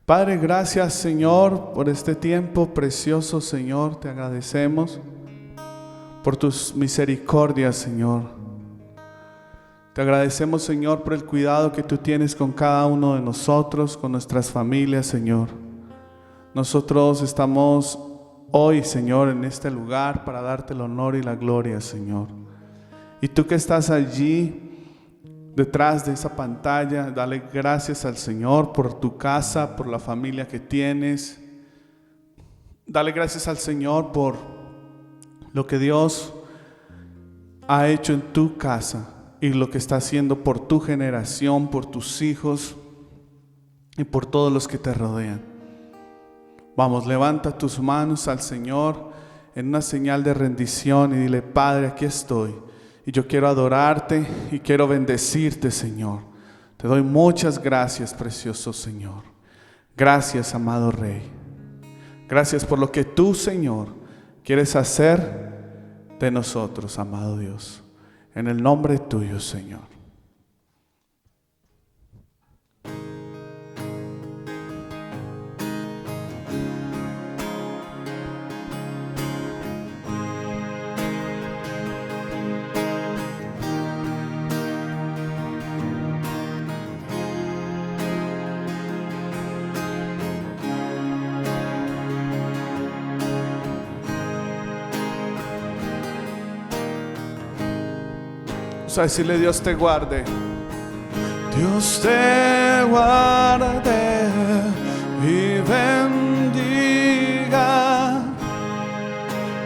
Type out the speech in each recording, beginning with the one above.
Padre, gracias, Señor, por este tiempo precioso, Señor. Te agradecemos por tus misericordias, Señor. Te agradecemos, Señor, por el cuidado que tú tienes con cada uno de nosotros, con nuestras familias, Señor. Nosotros estamos hoy, Señor, en este lugar para darte el honor y la gloria, Señor. Y tú que estás allí detrás de esa pantalla, dale gracias al Señor por tu casa, por la familia que tienes. Dale gracias al Señor por lo que Dios ha hecho en tu casa y lo que está haciendo por tu generación, por tus hijos y por todos los que te rodean. Vamos, levanta tus manos al Señor en una señal de rendición y dile: Padre, aquí estoy. Y yo quiero adorarte y quiero bendecirte, Señor. Te doy muchas gracias, precioso Señor. Gracias, amado Rey. Gracias por lo que tú, Señor, quieres hacer de nosotros, amado Dios. En el nombre tuyo, Señor. Vamos a decirle: Dios te guarde. Dios te guarde y bendiga,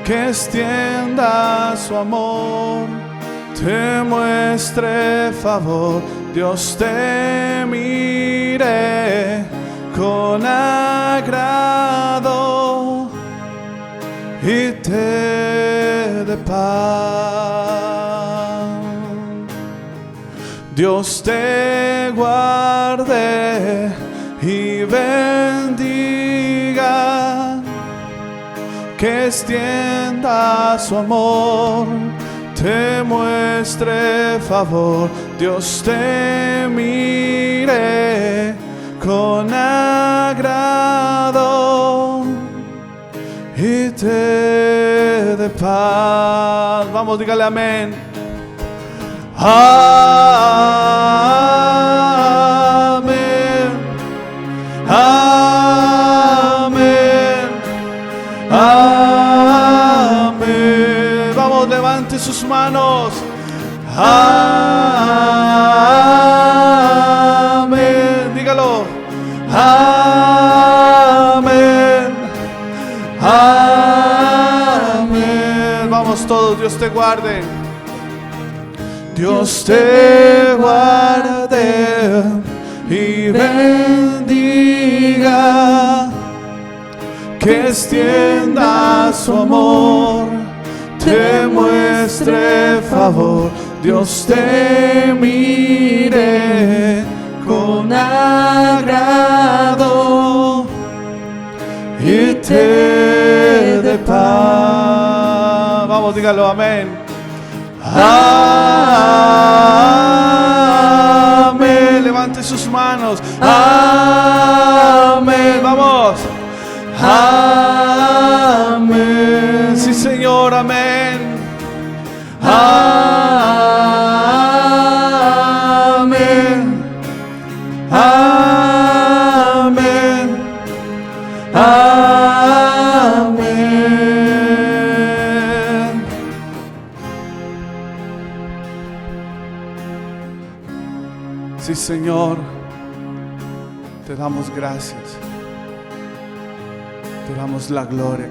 que extienda su amor, te muestre favor. Dios te mire con agrado y te dé paz. Dios te guarde y bendiga, que extienda su amor, te muestre favor. Dios te mire con agrado y te dé paz. Vamos, dígale amén. Amén, amén, amén. Vamos, levante sus manos. Amén, dígalo. Amén, amén. Vamos todos, Dios te guarde. Dios te guarde y bendiga, que extienda su amor, te muestre favor. Dios te mire con agrado y te dé paz. Vamos, dígalo, amén. Amén. Levante sus manos. Amén. Vamos. Amén. Sí, Señor. Amén. Amén. Amén. Amén. Sí, Señor, te damos gracias, te damos la gloria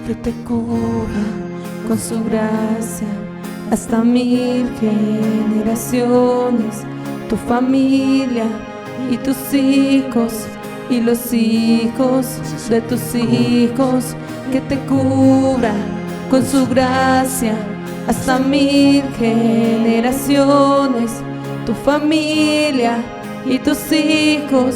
que te cubra con su gracia hasta 1000 generaciones, tu familia y tus hijos y los hijos de tus hijos, que te cubra con su gracia hasta 1000 generaciones, tu familia y tus hijos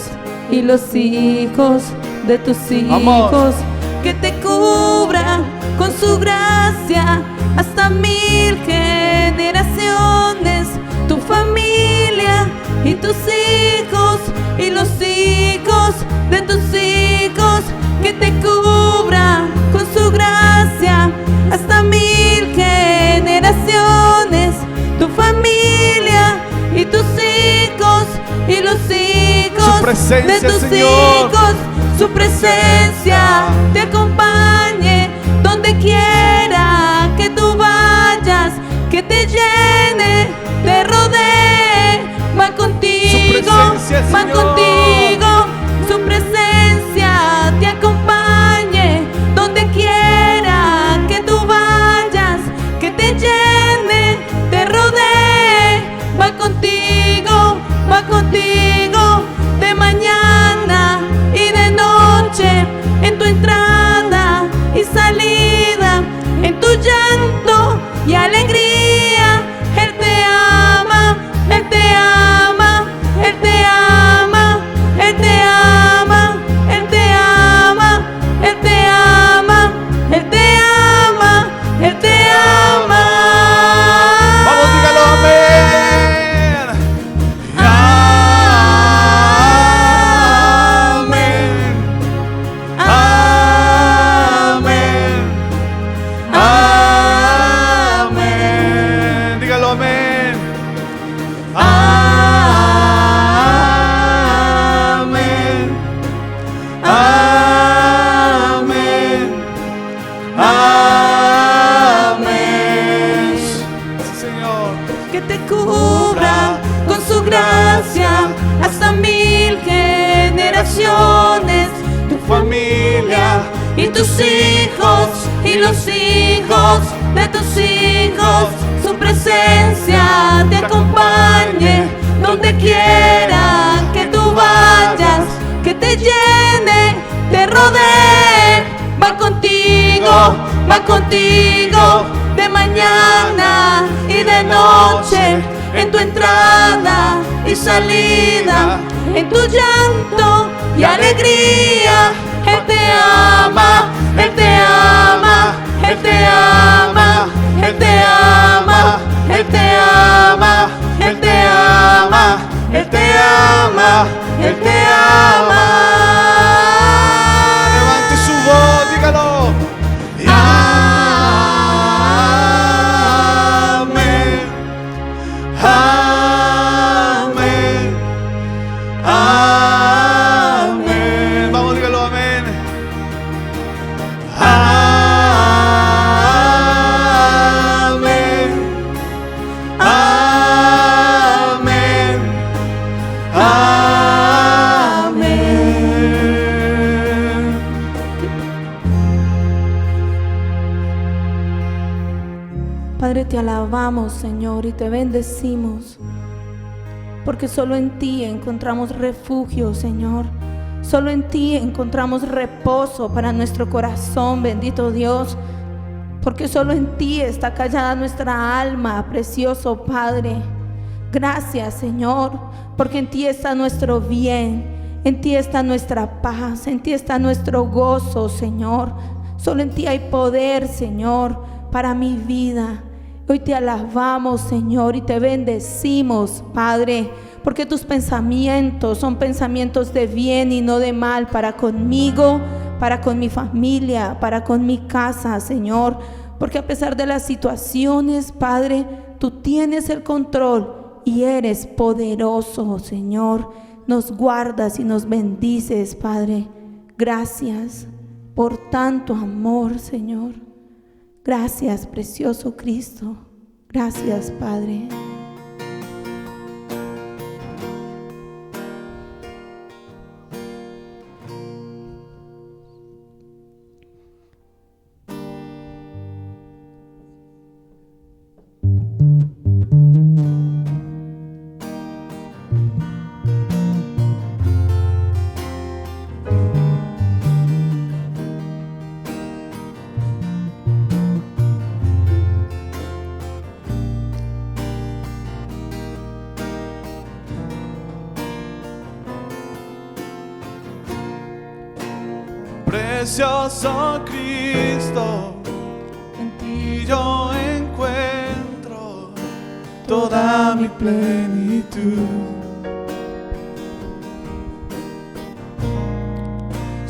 y los hijos de tus hijos. Vamos. Que te cubra con su gracia hasta 1000 generaciones, tu familia y tus hijos y los hijos de tus hijos, que te cubra con su gracia hasta 1000 generaciones, tu familia y tus hijos y los hijos de tus hijos. Su presencia te acompañe donde quiera que tú vayas, que te llene, te rodee, va contigo, va contigo. Su presencia te acompañe donde quiera que tú vayas, que te llene, te rodee, va contigo, va contigo, de mañana y de noche, en tu entrada y salida, en tu llanto y alegría. Él te ama, Él te ama, Él te ama, Él te ama, Él te ama, Él te ama, Él te ama, Él te ama. Vamos, dígalo, amén. Hasta 1000 generaciones, tu familia y tus hijos y los hijos de tus hijos. Su presencia te acompañe donde quiera que tú vayas, que te llene, te rodee, va contigo, va contigo, de mañana y de noche, en tu entrada y salida, en tu llanto y alegría. Él te ama, Él te ama, Él te ama, Él te ama, Él te ama, Él te ama, Él te ama, Él te ama. Levante su voz, dígalo. Amén, amén. Vamos, dígalo, amén. Amén, amén, amén. Padre, te alabamos, Señor, y te bendecimos, porque solo en ti encontramos refugio, Señor. Solo en ti encontramos reposo para nuestro corazón, bendito Dios, porque solo en ti está callada nuestra alma, precioso Padre. Gracias, Señor, porque en ti está nuestro bien, en ti está nuestra paz, en ti está nuestro gozo, Señor. Solo en ti hay poder, Señor, para mi vida. Hoy te alabamos, Señor, y te bendecimos, Padre, porque tus pensamientos son pensamientos de bien y no de mal para conmigo, para con mi familia, para con mi casa, Señor. Porque a pesar de las situaciones, Padre, tú tienes el control y eres poderoso, Señor. Nos guardas y nos bendices, Padre. Gracias por tanto amor, Señor. Gracias, precioso Cristo. Gracias, Padre. Precioso Cristo, en ti yo encuentro toda mi plenitud.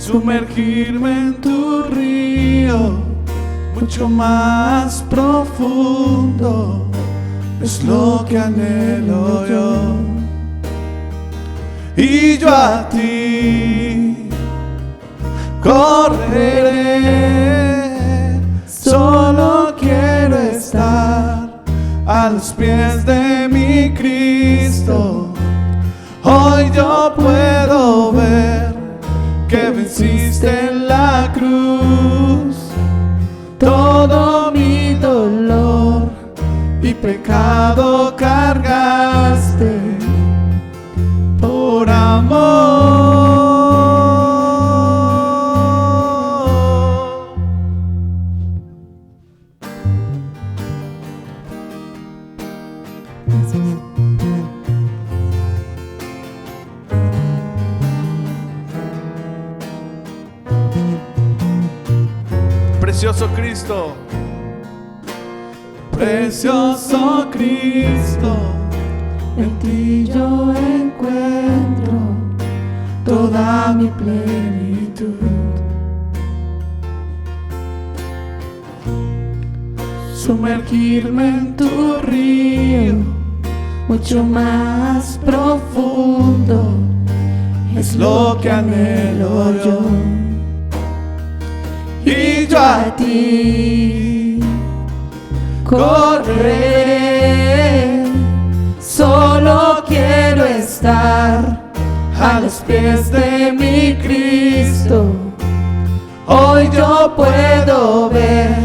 sumergirme en tu río, mucho más profundo, es lo que anhelo yo. Y yo a ti correré, solo quiero estar a los pies de mi Cristo. Hoy yo puedo ver que venciste en la cruz todo mi dolor y pecado cargaste por amor. Precioso Cristo, precioso Cristo, en ti yo encuentro toda mi plenitud. Sumergirme en tu río, mucho más profundo, es lo que anhelo yo. Y yo a ti correré, solo quiero estar a los pies de mi Cristo. Hoy yo puedo ver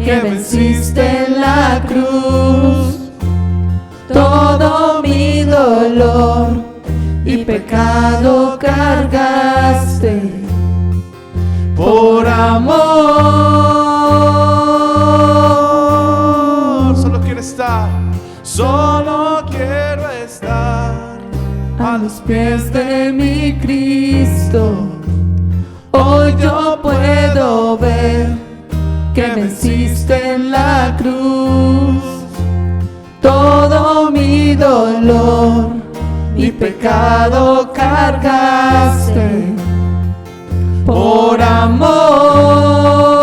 que venciste en la cruz todo mi dolor y pecado cargaste por amor. Solo quiero estar, solo quiero estar a los pies de mi Cristo. Hoy yo puedo ver que venciste en la cruz todo mi dolor y pecado cargaste por amor.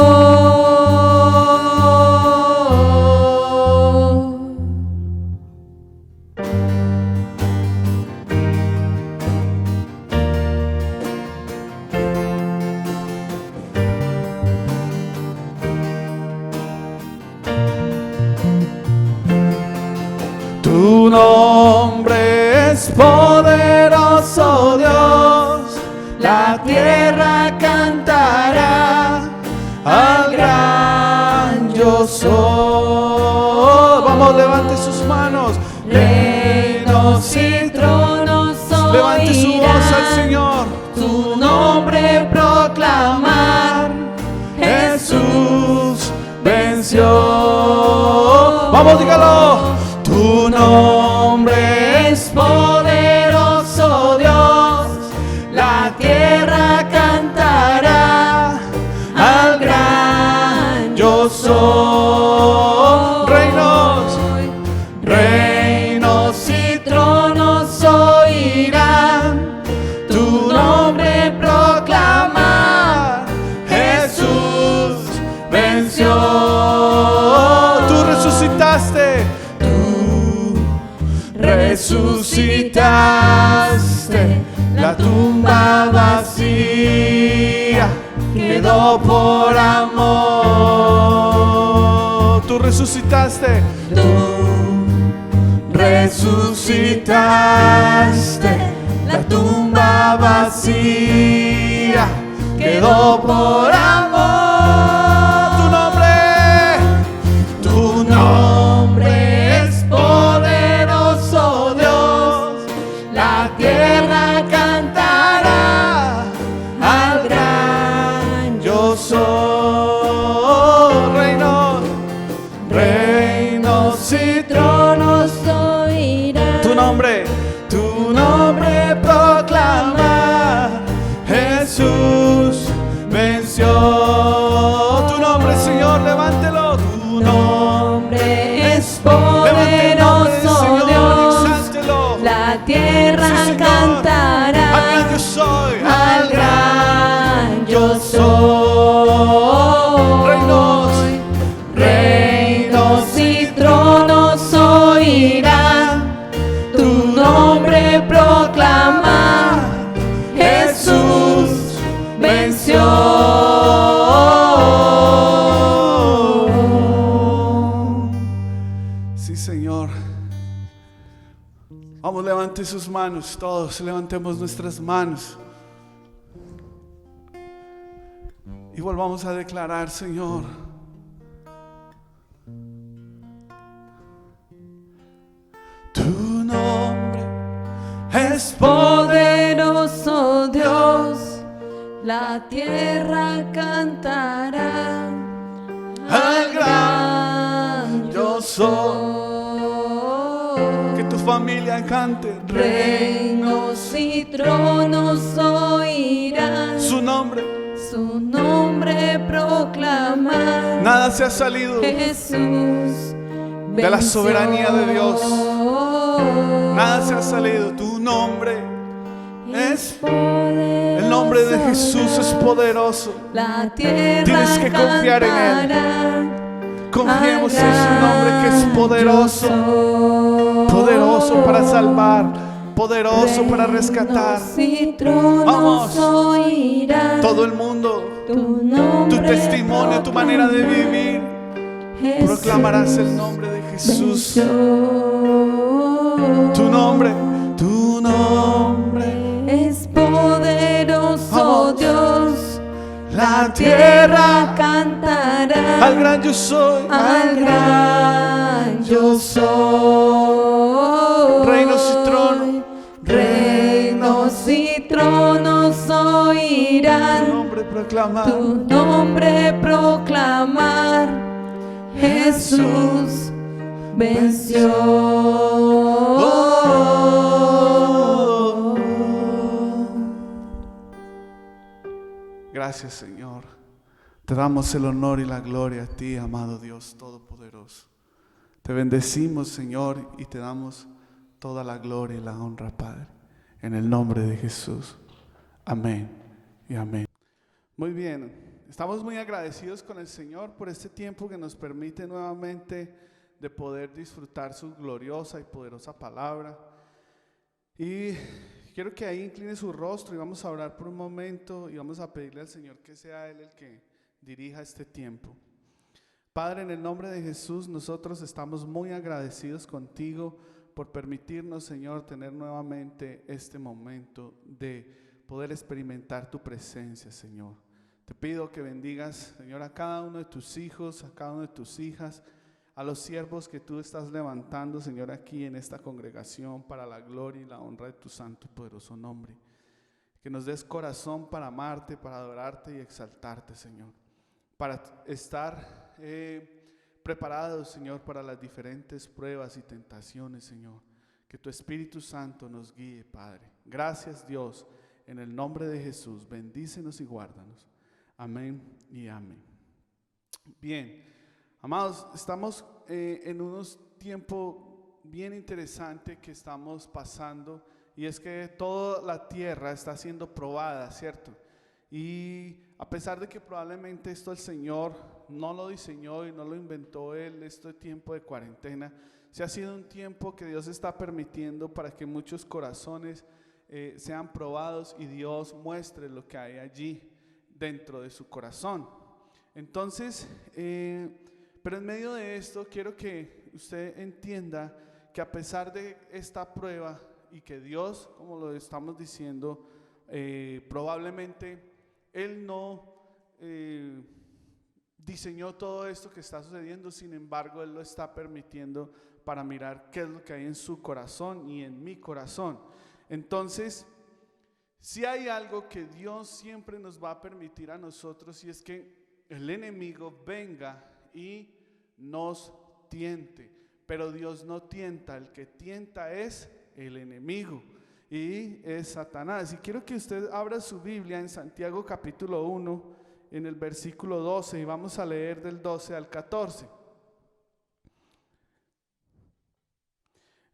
Tu nombre es poderoso, Dios, la tierra cantará al gran yo soy. Vamos, levante sus manos. Reinos y tronos Levante su voz al Señor. tu nombre proclamar. Jesús venció. Vamos, dígalo. Tu nombre es poderoso, Dios, la tierra cantará al gran yo soy. Reinos, reinos y tronos oirán tu nombre proclamar. Jesús venció. Tú resucitaste. Resucitaste, la tumba vacía quedó por amor. Tú resucitaste, tú resucitaste, la tumba vacía quedó por amor. Tu nombre es poderoso, Dios, la tierra cantará al gran yo soy. Reinos y tronos oirán tu nombre proclamar. Jesús venció. levante sus manos, todos levantemos nuestras manos. Y volvamos a declarar, Señor, tu nombre es poderoso Dios, la tierra cantará al gran yo soy. Que tu familia cante. Reinos y tronos oirán Su nombre proclamar. Nada se ha salido Jesús de la soberanía de Dios. venció. Nada se ha salido. Tu nombre es poderoso. el nombre de Jesús es poderoso. La tierra Tienes que confiar en Él. cantará. Confiemos en su nombre que es poderoso. Poderoso para salvar, poderoso para rescatar. Vamos. Todo el mundo, tu testimonio, tu manera de vivir, proclamarás el nombre de Jesús. Tu nombre es poderoso. Vamos. Dios, la tierra cantará al gran yo soy, al gran yo soy. Reinos y tronos oirán tu nombre proclamar. Jesús venció. Gracias, Señor. Te damos el honor y la gloria a ti, amado Dios Todopoderoso. Te bendecimos, Señor, y te damos toda la gloria y la honra, Padre, en el nombre de Jesús. Amén y amén. Muy bien, estamos muy agradecidos con el Señor por este tiempo que nos permite nuevamente de poder disfrutar su gloriosa y poderosa palabra. Y quiero que ahí incline su rostro y vamos a orar por un momento y vamos a pedirle al Señor que sea Él el que dirija este tiempo. Padre, en el nombre de Jesús, nosotros estamos muy agradecidos contigo por permitirnos, Señor, tener nuevamente este momento de poder experimentar tu presencia, Señor. Te pido que bendigas, Señor, a cada uno de tus hijos, a cada una de tus hijas, a los siervos que tú estás levantando, Señor, aquí en esta congregación para la gloria y la honra de tu santo y poderoso nombre. Que nos des corazón para amarte, para adorarte y exaltarte, Señor. Para estar preparados, Señor, para las diferentes pruebas y tentaciones, Señor. Que tu Espíritu Santo nos guíe, Padre. Gracias, Dios, en el nombre de Jesús. Bendícenos y guárdanos. Amén y amén. Bien, amados, estamos en unos tiempos bien interesantes que estamos pasando, y es que toda la tierra está siendo probada, ¿cierto? Y a pesar de que probablemente esto el Señor no lo diseñó y no lo inventó Él, este tiempo de cuarentena, se ha sido un tiempo que Dios está permitiendo para que muchos corazones sean probados y Dios muestre lo que hay allí dentro de su corazón. Entonces, pero en medio de esto quiero que usted entienda que a pesar de esta prueba y que Dios, como lo estamos diciendo, probablemente Él no diseñó todo esto que está sucediendo, sin embargo Él lo está permitiendo para mirar qué es lo que hay en su corazón y en mi corazón. Entonces, si hay algo que Dios siempre nos va a permitir a nosotros, y es que el enemigo venga y nos tiente, pero Dios no tienta, el que tienta es el enemigo y es Satanás. Y quiero que usted abra su Biblia en Santiago capítulo 1, en el versículo 12, y vamos a leer del 12 al 14.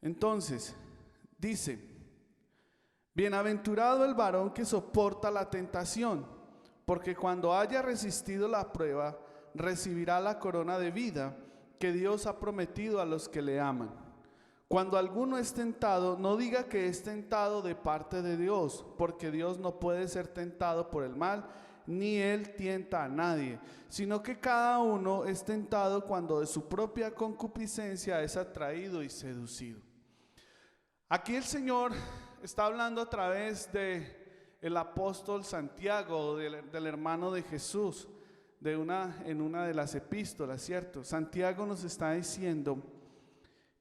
Entonces, dice: bienaventurado el varón que soporta la tentación, porque cuando haya resistido la prueba, recibirá la corona de vida que Dios ha prometido a los que le aman. Cuando alguno es tentado, no diga que es tentado de parte de Dios, porque Dios no puede ser tentado por el mal, ni Él tienta a nadie, sino que cada uno es tentado cuando de su propia concupiscencia es atraído y seducido. Aquí el Señor está hablando a través de el apóstol Santiago, del hermano de Jesús, en una de las epístolas, ¿cierto? Santiago nos está diciendo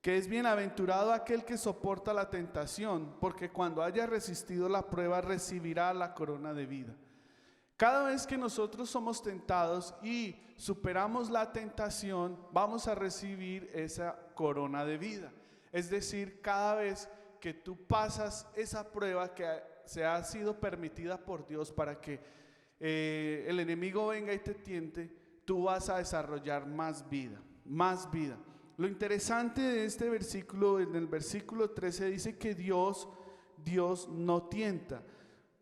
que es bienaventurado aquel que soporta la tentación, porque cuando haya resistido la prueba recibirá la corona de vida. Cada vez que nosotros somos tentados y superamos la tentación, vamos a recibir esa corona de vida. Es decir, cada vez que tú pasas esa prueba que se ha sido permitida por Dios para que el enemigo venga y te tiente, tú vas a desarrollar más vida, más vida. Lo interesante de este versículo, en el versículo 13 dice que Dios no tienta.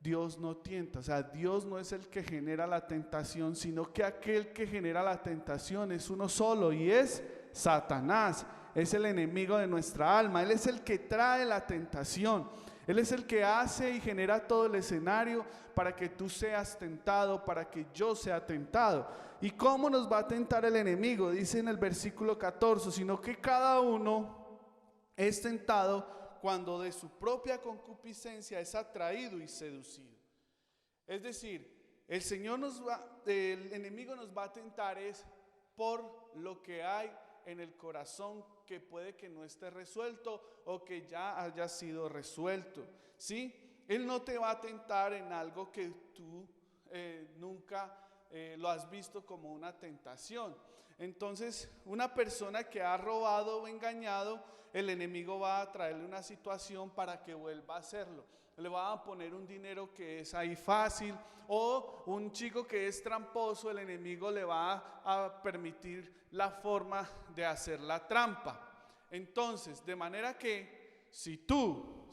Dios no tienta, o sea, Dios no es el que genera la tentación, sino que aquel que genera la tentación es uno solo y es Satanás. Es el enemigo de nuestra alma. Él es el que trae la tentación. Él es el que hace y genera todo el escenario para que tú seas tentado, para que yo sea tentado. ¿Y cómo nos va a tentar el enemigo? Dice en el versículo 14, sino que cada uno es tentado cuando de su propia concupiscencia es atraído y seducido. Es decir, el enemigo nos va a tentar es por lo que hay en el corazón que puede que no esté resuelto o que ya haya sido resuelto, ¿sí? Él no te va a tentar en algo que tú nunca lo has visto como una tentación. Entonces, una persona que ha robado o engañado, el enemigo va a traerle una situación para que vuelva a hacerlo. Le va a poner un dinero que es ahí fácil, o un chico que es tramposo, el enemigo le va a permitir la forma de hacer la trampa. Entonces, de manera que si tú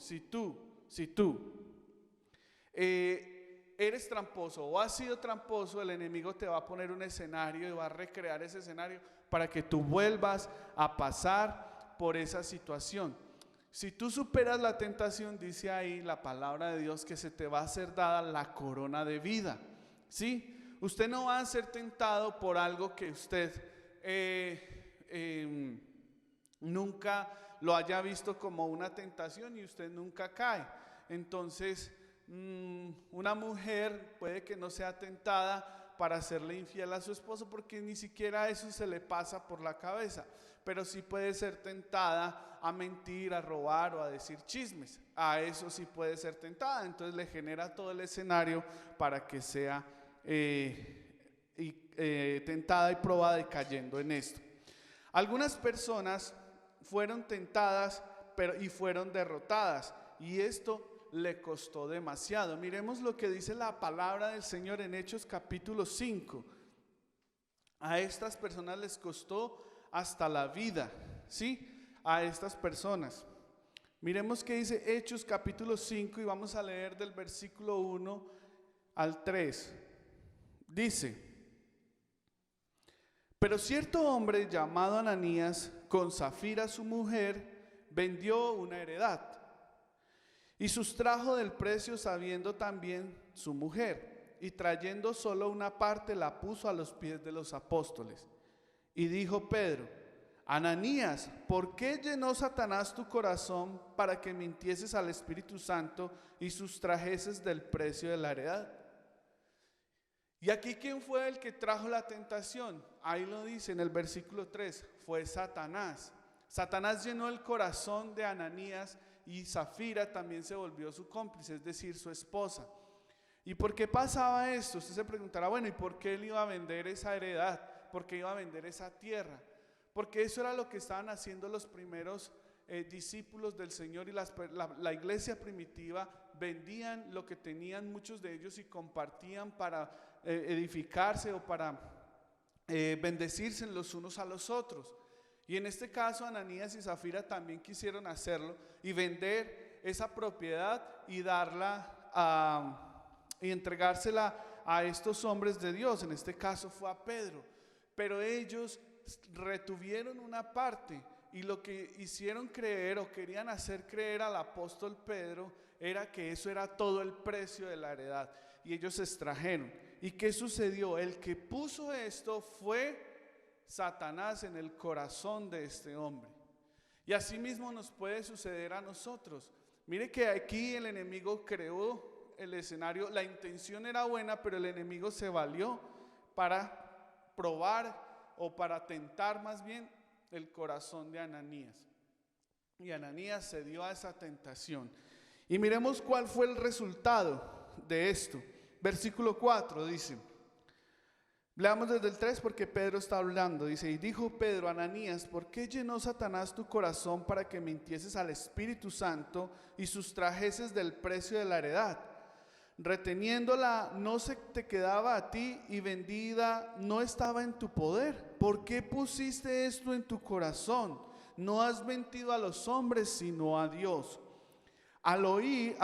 eres tramposo o has sido tramposo, el enemigo te va a poner un escenario y va a recrear ese escenario para que tú vuelvas a pasar por esa situación. Si tú superas la tentación, dice ahí la palabra de Dios que se te va a ser dada la corona de vida, ¿sí? Usted no va a ser tentado por algo que usted nunca lo haya visto como una tentación y usted nunca cae. Entonces, una mujer puede que no sea tentada para hacerle infiel a su esposo porque ni siquiera eso se le pasa por la cabeza, pero sí puede ser tentada a mentir, a robar o a decir chismes. A eso sí puede ser tentada. Entonces le genera todo el escenario para que sea tentada y probada y cayendo en esto. Algunas personas fueron tentadas y fueron derrotadas, y esto le costó demasiado. Miremos lo que dice la palabra del Señor en Hechos capítulo 5. A estas personas les costó hasta la vida, ¿sí? A estas personas. Miremos qué dice Hechos capítulo 5 y vamos a leer del versículo 1 al 3. Dice: pero cierto hombre llamado Ananías, con Zafira su mujer, vendió una heredad y sustrajo del precio, sabiendo también su mujer, y trayendo solo una parte la puso a los pies de los apóstoles. Y dijo Pedro: Ananías, ¿por qué llenó Satanás tu corazón para que mintieses al Espíritu Santo y sustrajeses del precio de la heredad? Y aquí, ¿quién fue el que trajo la tentación? Ahí lo dice en el versículo 3, fue Satanás. Satanás llenó el corazón de Ananías y Zafira también se volvió su cómplice, es decir, su esposa. ¿Y por qué pasaba esto? Usted se preguntará, bueno, ¿y por qué él iba a vender esa heredad? ¿Por qué iba a vender esa tierra? Porque eso era lo que estaban haciendo los primeros discípulos del Señor, y la iglesia primitiva vendían lo que tenían muchos de ellos y compartían para edificarse o para bendecirse los unos a los otros. Y en este caso Ananías y Zafira también quisieron hacerlo y vender esa propiedad y darla y entregársela a estos hombres de Dios. En este caso fue a Pedro, pero ellos retuvieron una parte, y lo que hicieron creer o querían hacer creer al apóstol Pedro era que eso era todo el precio de la heredad, y ellos se extrajeron. ¿Y qué sucedió? El que puso esto fue Satanás en el corazón de este hombre. Y así mismo nos puede suceder a nosotros. Mire que aquí el enemigo creó el escenario, la intención era buena, pero el enemigo se valió para probar o para tentar más bien el corazón de Ananías. Y Ananías se dio a esa tentación. Y miremos cuál fue el resultado de esto. Versículo 4 dice, leamos desde el 3 porque Pedro está hablando. Dice, y dijo Pedro a Ananías, ¿por qué llenó Satanás tu corazón para que mintieses al Espíritu Santo y sustrajeses del precio de la heredad? Reteniéndola no se te quedaba a ti y vendida no estaba en tu poder. ¿Por qué pusiste esto en tu corazón? No has mentido a los hombres sino a Dios. Al oír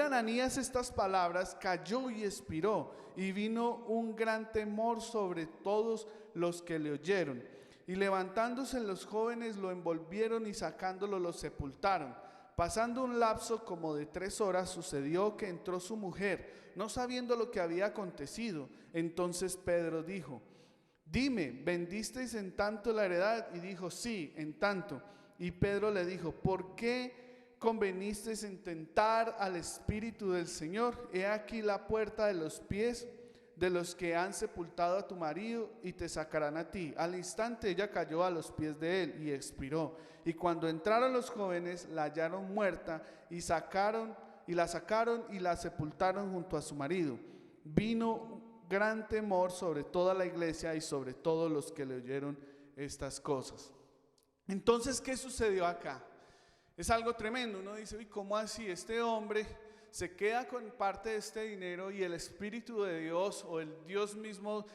Ananías estas palabras, cayó y expiró, y vino un gran temor sobre todos los que le oyeron. Y levantándose los jóvenes lo envolvieron y sacándolo lo sepultaron. Pasando un lapso como de 3 horas, sucedió que entró su mujer, no sabiendo lo que había acontecido. Entonces Pedro dijo, dime, ¿vendisteis en tanto la heredad? Y dijo, sí, en tanto. Y Pedro le dijo, ¿por qué convenisteis en tentar al Espíritu del Señor? He aquí la puerta de los pies de los que han sepultado a tu marido y te sacarán a ti. Al instante ella cayó a los pies de él y expiró. Y cuando entraron los jóvenes la hallaron muerta y la sacaron y la sepultaron junto a su marido. Vino gran temor sobre toda la iglesia y sobre todos los que le oyeron estas cosas. Entonces, ¿qué sucedió acá? Es algo tremendo. Uno dice, uy, ¿cómo así? Este hombre se queda con parte de este dinero y el Espíritu de Dios o el Dios mismo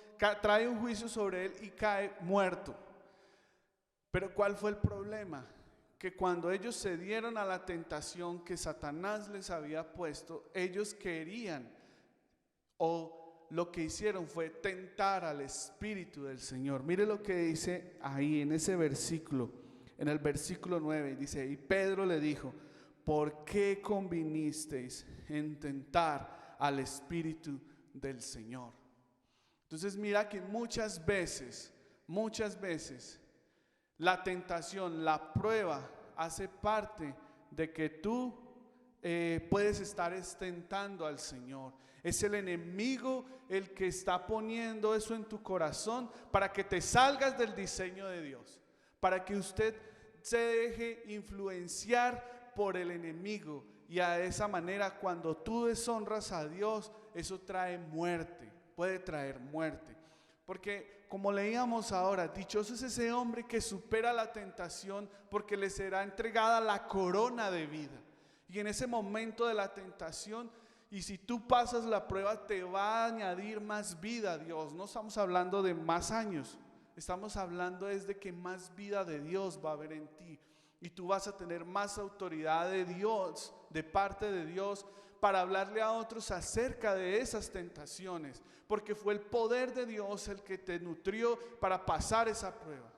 trae un juicio sobre él y cae muerto. Pero ¿cuál fue el problema? Que cuando ellos se dieron a la tentación que Satanás les había puesto, ellos querían o lo que hicieron fue tentar al Espíritu del Señor. Mire lo que dice ahí en ese versículo, en el versículo 9, dice, y Pedro le dijo, ¿por qué convinisteis en tentar al Espíritu del Señor? Entonces mira que muchas veces, la tentación, la prueba hace parte de que tú puedes estar tentando al Señor. Es el enemigo el que está poniendo eso en tu corazón para que te salgas del diseño de Dios, para que usted se deje influenciar por el enemigo, y de esa manera cuando tú deshonras a Dios, eso trae muerte, puede traer muerte. Porque como leíamos ahora, dichoso es ese hombre que supera la tentación, porque le será entregada la corona de vida. Y en ese momento de la tentación, y si tú pasas la prueba, te va a añadir más vida a Dios. No estamos hablando de más años, estamos hablando de que más vida de Dios va a haber en ti. Y tú vas a tener más autoridad de Dios, de parte de Dios, para hablarle a otros acerca de esas tentaciones, porque fue el poder de Dios el que te nutrió para pasar esa prueba.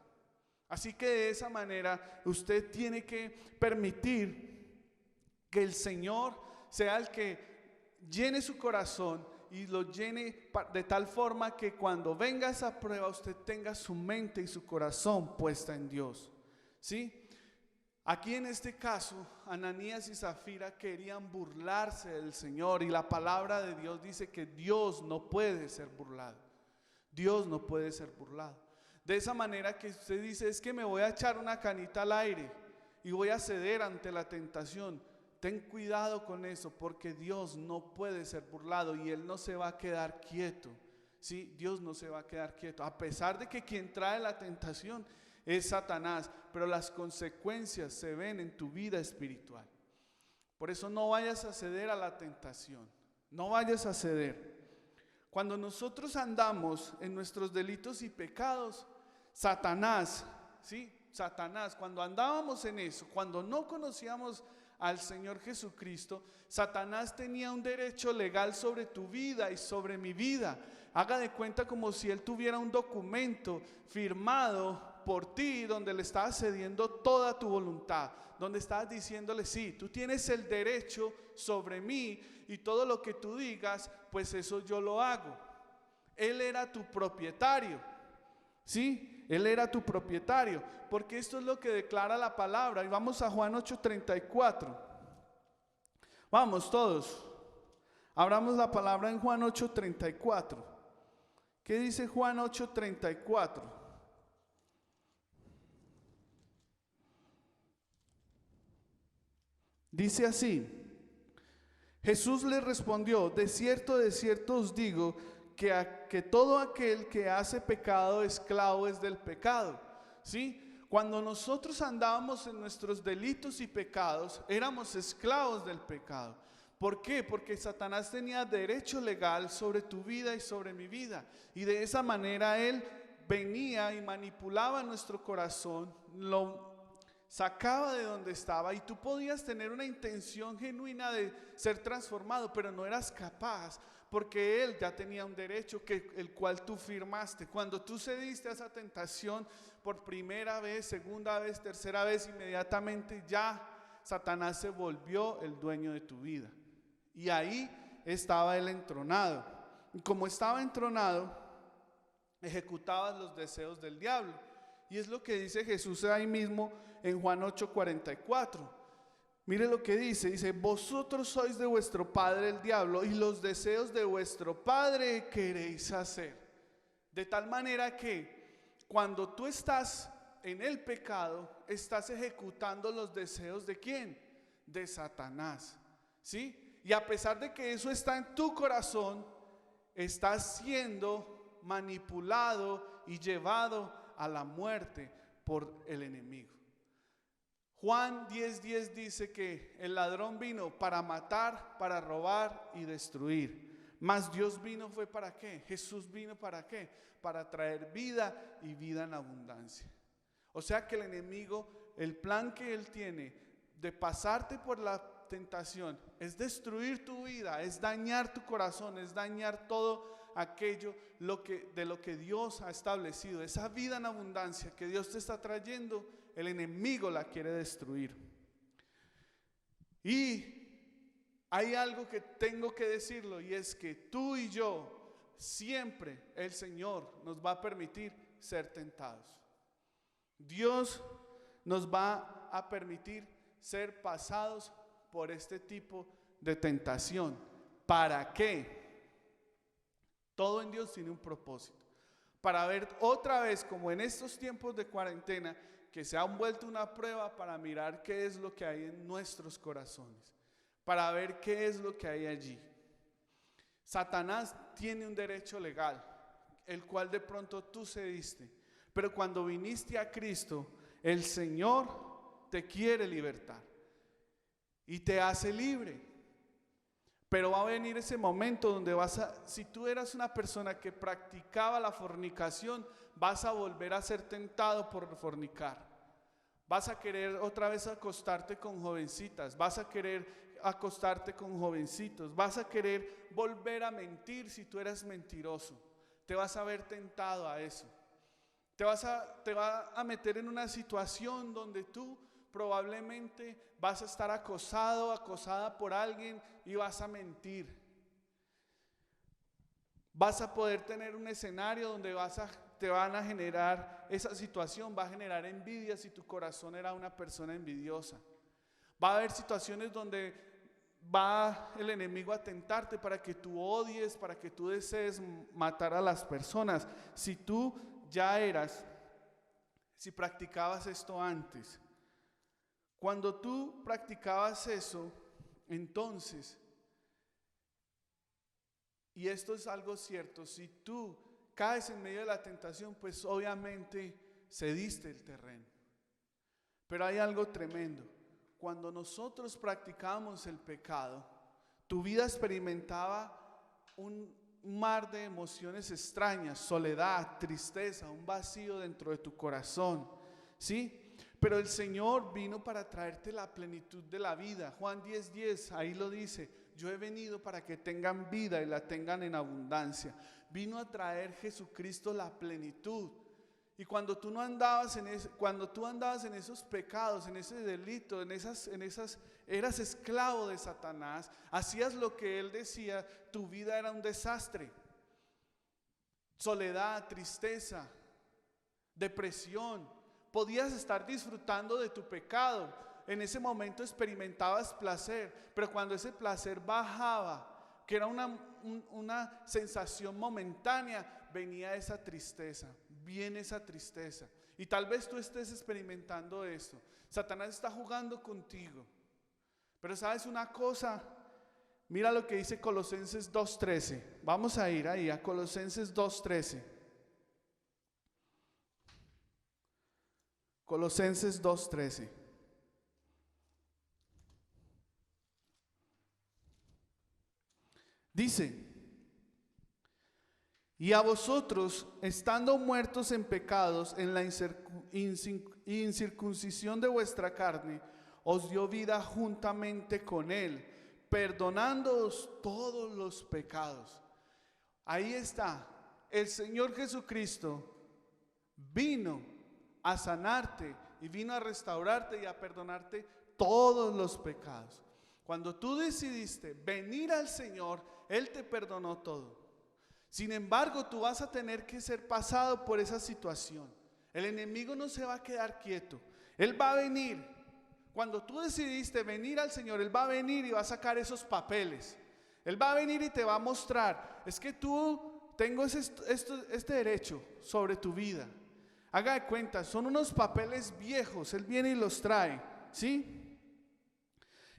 Así que de esa manera usted tiene que permitir que el Señor sea el que llene su corazón y lo llene de tal forma que cuando venga esa prueba usted tenga su mente y su corazón puesta en Dios. ¿Sí? Aquí en este caso, Ananías y Zafira querían burlarse del Señor, y la palabra de Dios dice que Dios no puede ser burlado. Dios no puede ser burlado. De esa manera que usted dice, es que me voy a echar una canita al aire y voy a ceder ante la tentación. Ten cuidado con eso, porque Dios no puede ser burlado y Él no se va a quedar quieto. ¿Sí? Dios no se va a quedar quieto, a pesar de que quien trae la tentación es Satanás, pero las consecuencias se ven en tu vida espiritual. Por eso no vayas a ceder a la tentación, no vayas a ceder. Cuando nosotros andamos en nuestros delitos y pecados, Satanás, ¿sí? Satanás, cuando andábamos en eso, cuando no conocíamos al Señor Jesucristo, Satanás tenía un derecho legal sobre tu vida y sobre mi vida. Haga de cuenta como si él tuviera un documento firmado por ti, donde le estabas cediendo toda tu voluntad, donde estabas diciéndole, sí, tú tienes el derecho sobre mí y todo lo que tú digas, pues eso yo lo hago. Él era tu propietario. ¿sí? Él era tu propietario, porque esto es lo que declara la palabra. Y vamos a Juan 8:34. Vamos todos, abramos la palabra en Juan 8:34. ¿Qué dice Juan 8:34? Dice así: Jesús le respondió, de cierto os digo, que todo aquel que hace pecado, esclavo es del pecado. ¿Sí? Cuando nosotros andábamos en nuestros delitos y pecados, éramos esclavos del pecado. ¿Por qué? Porque Satanás tenía derecho legal sobre tu vida y sobre mi vida. Y de esa manera él venía y manipulaba nuestro corazón, lo sacaba de donde estaba, y tú podías tener una intención genuina de ser transformado, pero no eras capaz, porque él ya tenía un derecho el cual tú firmaste. Cuando tú cediste a esa tentación por primera vez, segunda vez, tercera vez, inmediatamente ya Satanás se volvió el dueño de tu vida, y ahí estaba él entronado. Y como estaba entronado, ejecutabas los deseos del diablo. Y es lo que dice Jesús ahí mismo en Juan 8:44. Mire lo que dice, vosotros sois de vuestro padre el diablo, y los deseos de vuestro padre queréis hacer. De tal manera que cuando tú estás en el pecado, estás ejecutando los deseos ¿de quién? De Satanás, ¿sí? Y a pesar de que eso está en tu corazón, estás siendo manipulado y llevado a la muerte por el enemigo. Juan 10:10 dice que el ladrón vino para matar, para robar y destruir. Mas Dios vino fue ¿para qué? Jesús vino ¿para qué? Para traer vida y vida en abundancia. O sea que el enemigo, el plan que él tiene de pasarte por la tentación es destruir tu vida, es dañar tu corazón, es dañar todo aquello de lo que Dios ha establecido. Esa vida en abundancia que Dios te está trayendo, el enemigo la quiere destruir. Y hay algo que tengo que decirlo, y es que tú y yo, siempre el Señor nos va a permitir ser tentados. Dios nos va a permitir ser pasados por este tipo de tentación. ¿Para qué? Todo en Dios tiene un propósito. Para ver otra vez, como en estos tiempos de cuarentena, que se han vuelto una prueba para mirar qué es lo que hay en nuestros corazones, para ver qué es lo que hay allí. Satanás tiene un derecho legal, el cual de pronto tú cediste, pero cuando viniste a Cristo, el Señor te quiere libertar y te hace libre. Pero va a venir ese momento donde si tú eras una persona que practicaba la fornicación, vas a volver a ser tentado por fornicar. Vas a querer otra vez acostarte con jovencitas, vas a querer acostarte con jovencitos, vas a querer volver a mentir si tú eras mentiroso. Te vas a ver tentado a eso. Te va a meter en una situación donde tú probablemente vas a estar acosada por alguien y vas a mentir. Vas a poder tener un escenario donde te van a generar, esa situación va a generar envidia si tu corazón era una persona envidiosa. Va a haber situaciones donde va el enemigo a tentarte para que tú odies, para que tú desees matar a las personas. Si tú si practicabas esto antes, cuando tú practicabas eso, entonces, y esto es algo cierto, si tú caes en medio de la tentación, pues obviamente cediste el terreno. Pero hay algo tremendo. Cuando nosotros practicábamos el pecado, tu vida experimentaba un mar de emociones extrañas, soledad, tristeza, un vacío dentro de tu corazón, ¿sí? Pero el Señor vino para traerte la plenitud de la vida. Juan 10:10, ahí lo dice: yo he venido para que tengan vida y la tengan en abundancia. Vino a traer Jesucristo la plenitud. Y cuando tú andabas en esos pecados, en ese delito, eras esclavo de Satanás, hacías lo que él decía, tu vida era un desastre. Soledad, tristeza, depresión, podías estar disfrutando de tu pecado. En ese momento experimentabas placer, pero cuando ese placer bajaba, que era una sensación momentánea, venía esa tristeza, viene esa tristeza. Y tal vez tú estés experimentando esto. Satanás está jugando contigo. Pero ¿sabes una cosa? Mira lo que dice Colosenses 2:13. Vamos a ir ahí a Colosenses 2:13. Colosenses 2:13. Dice: y a vosotros, estando muertos en pecados, en la incircuncisión de vuestra carne, os dio vida juntamente con Él, perdonándoos todos los pecados. Ahí está, el Señor Jesucristo vino a sanarte y vino a restaurarte y a perdonarte todos los pecados. Cuando tú decidiste venir al Señor, Él te perdonó todo. Sin embargo, tú vas a tener que ser pasado por esa situación. El enemigo no se va a quedar quieto. Él va a venir. Cuando tú decidiste venir al Señor, Él va a venir y va a sacar esos papeles. Él va a venir y te va a mostrar: es que tú tengo este derecho sobre tu vida. Haga de cuenta, son unos papeles viejos. Él viene y los trae, ¿sí?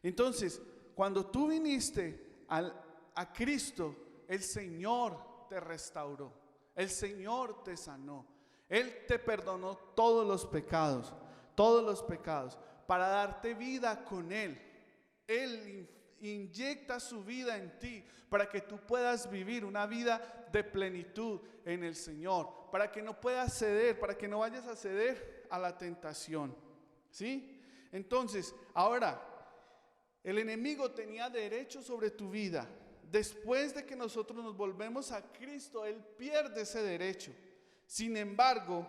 Entonces, cuando tú viniste a Cristo, el Señor te restauró, el Señor te sanó, Él te perdonó todos los pecados, para darte vida con Él. Él inyecta su vida en ti para que tú puedas vivir una vida de plenitud en el Señor, para que no puedas ceder, para que no vayas a ceder a la tentación, ¿sí? Entonces, ahora, el enemigo tenía derecho sobre tu vida. Después de que nosotros nos volvemos a Cristo, Él pierde ese derecho. Sin embargo,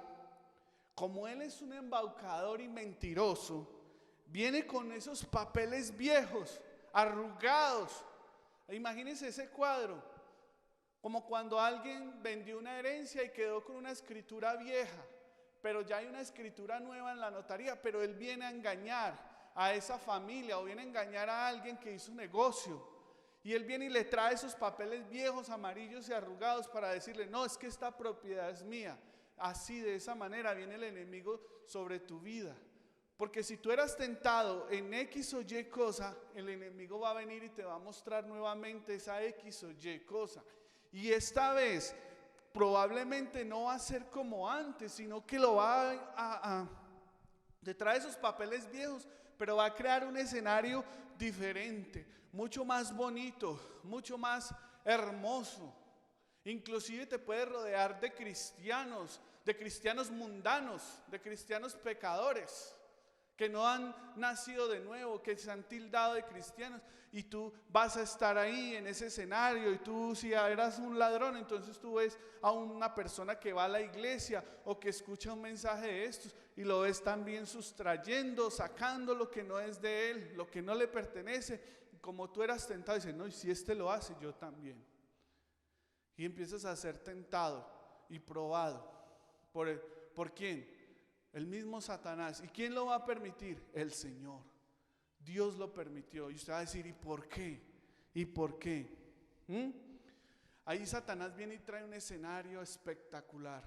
como Él es un embaucador y mentiroso, viene con esos papeles viejos, arrugados. Imagínense ese cuadro, como cuando alguien vendió una herencia y quedó con una escritura vieja, pero ya hay una escritura nueva en la notaría, pero él viene a engañar a esa familia o viene a engañar a alguien que hizo un negocio. Y él viene y le trae esos papeles viejos, amarillos y arrugados para decirle: no, es que esta propiedad es mía. Así, de esa manera viene el enemigo sobre tu vida. Porque si tú eras tentado en X o Y cosa, el enemigo va a venir y te va a mostrar nuevamente esa X o Y cosa. Y esta vez probablemente no va a ser como antes, sino que lo va te trae esos papeles viejos, pero va a crear un escenario diferente, mucho más bonito, mucho más hermoso. Inclusive te puede rodear de cristianos mundanos, de cristianos pecadores, que no han nacido de nuevo, que se han tildado de cristianos, y tú vas a estar ahí en ese escenario. Y tú, si eras un ladrón, entonces tú ves a una persona que va a la iglesia o que escucha un mensaje de estos y lo ves también sustrayendo, sacando lo que no es de él, lo que no le pertenece. Como tú eras tentado, dices: no, y si este lo hace, yo también. Y empiezas a ser tentado y probado. ¿Por quién? El mismo Satanás. ¿Y quién lo va a permitir? El Señor. Dios lo permitió. Y usted va a decir: ¿y por qué? ¿Y por qué? Ahí Satanás viene y trae un escenario espectacular.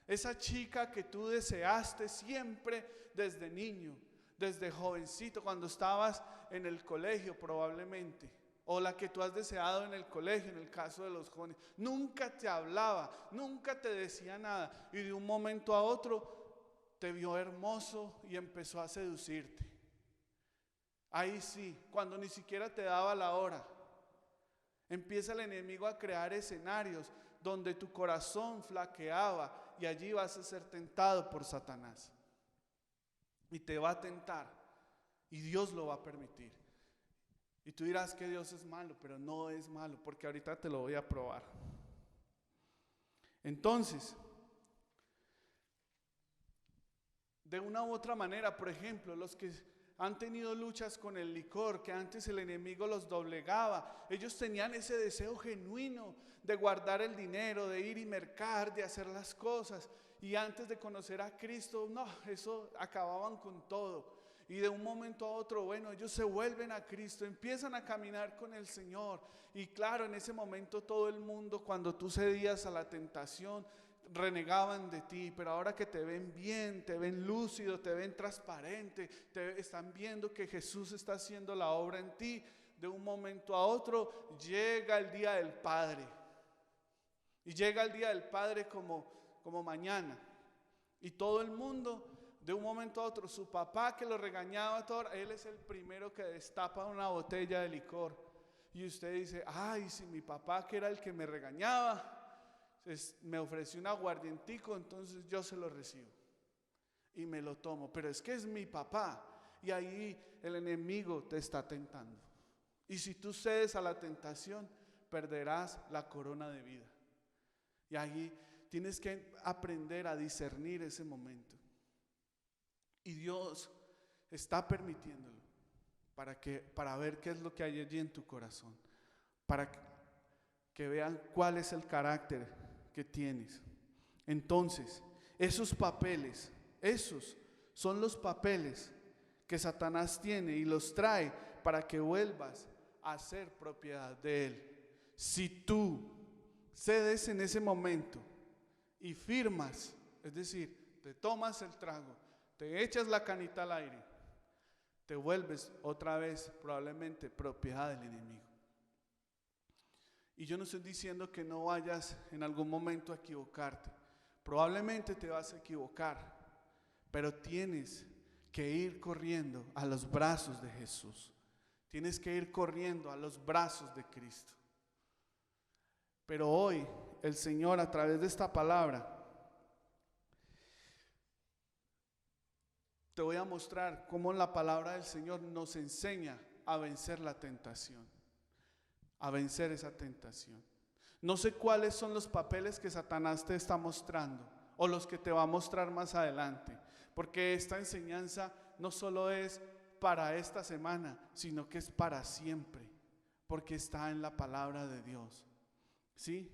Esa chica que tú deseaste siempre desde niño, desde jovencito, cuando estabas en el colegio probablemente, o la que tú has deseado en el colegio, en el caso de los jóvenes, nunca te hablaba, nunca te decía nada, y de un momento a otro te vio hermoso y empezó a seducirte. Ahí sí, cuando ni siquiera te daba la hora, empieza el enemigo a crear escenarios donde tu corazón flaqueaba, y allí vas a ser tentado por Satanás. Y te va a tentar, y Dios lo va a permitir. Y tú dirás que Dios es malo, pero no es malo, porque ahorita te lo voy a probar. Entonces, de una u otra manera, por ejemplo, los que han tenido luchas con el licor, que antes el enemigo los doblegaba. Ellos tenían ese deseo genuino de guardar el dinero, de ir y mercar, de hacer las cosas. Y antes de conocer a Cristo, no, eso acababan con todo. Y de un momento a otro, bueno, ellos se vuelven a Cristo, empiezan a caminar con el Señor. Y claro, en ese momento todo el mundo, cuando tú cedías a la tentación, renegaban de ti, pero ahora que te ven bien, te ven lúcido, te ven transparente, están viendo que Jesús está haciendo la obra en ti, de un momento a otro llega el día del Padre, y llega el día del Padre como mañana, y todo el mundo de un momento a otro, su papá que lo regañaba todo, él es el primero que destapa una botella de licor, y usted dice, ay, si mi papá que era el que me regañaba me ofreció un aguardientico, entonces yo se lo recibo y me lo tomo, pero es que es mi papá. Y ahí el enemigo te está tentando, y si tú cedes a la tentación, perderás la corona de vida. Y ahí tienes que aprender a discernir ese momento, y Dios está permitiéndolo para ver qué es lo que hay allí en tu corazón, para que vean cuál es el carácter que tienes. Entonces, esos papeles, esos son los papeles que Satanás tiene y los trae para que vuelvas a ser propiedad de él. Si tú cedes en ese momento y firmas, es decir, te tomas el trago, te echas la canita al aire, te vuelves otra vez probablemente propiedad del enemigo. Y yo no estoy diciendo que no vayas en algún momento a equivocarte. Probablemente te vas a equivocar, pero tienes que ir corriendo a los brazos de Jesús. Tienes que ir corriendo a los brazos de Cristo. Pero hoy el Señor, a través de esta palabra, te voy a mostrar cómo la palabra del Señor nos enseña a vencer la tentación, a vencer esa tentación. No sé cuáles son los papeles que Satanás te está mostrando o los que te va a mostrar más adelante, porque esta enseñanza no solo es para esta semana, sino que es para siempre, porque está en la palabra de Dios. ¿Sí?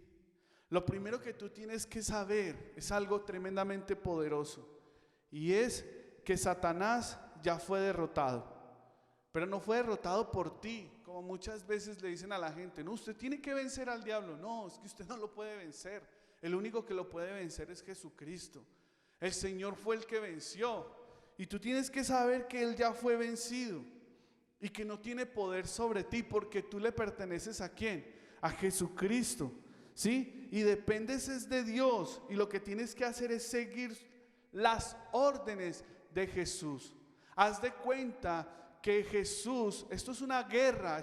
Lo primero que tú tienes que saber es algo tremendamente poderoso, y es que Satanás ya fue derrotado. Pero no fue derrotado por ti, como muchas veces le dicen a la gente, no, usted tiene que vencer al diablo. No, es que usted no lo puede vencer. El único que lo puede vencer es Jesucristo. El Señor fue el que venció, y tú tienes que saber que Él ya fue vencido y que no tiene poder sobre ti, porque tú le perteneces ¿a quién? A Jesucristo, ¿sí? Y dependes es de Dios, y lo que tienes que hacer es seguir las órdenes de Jesús. Haz de cuenta que Jesús, esto es una guerra,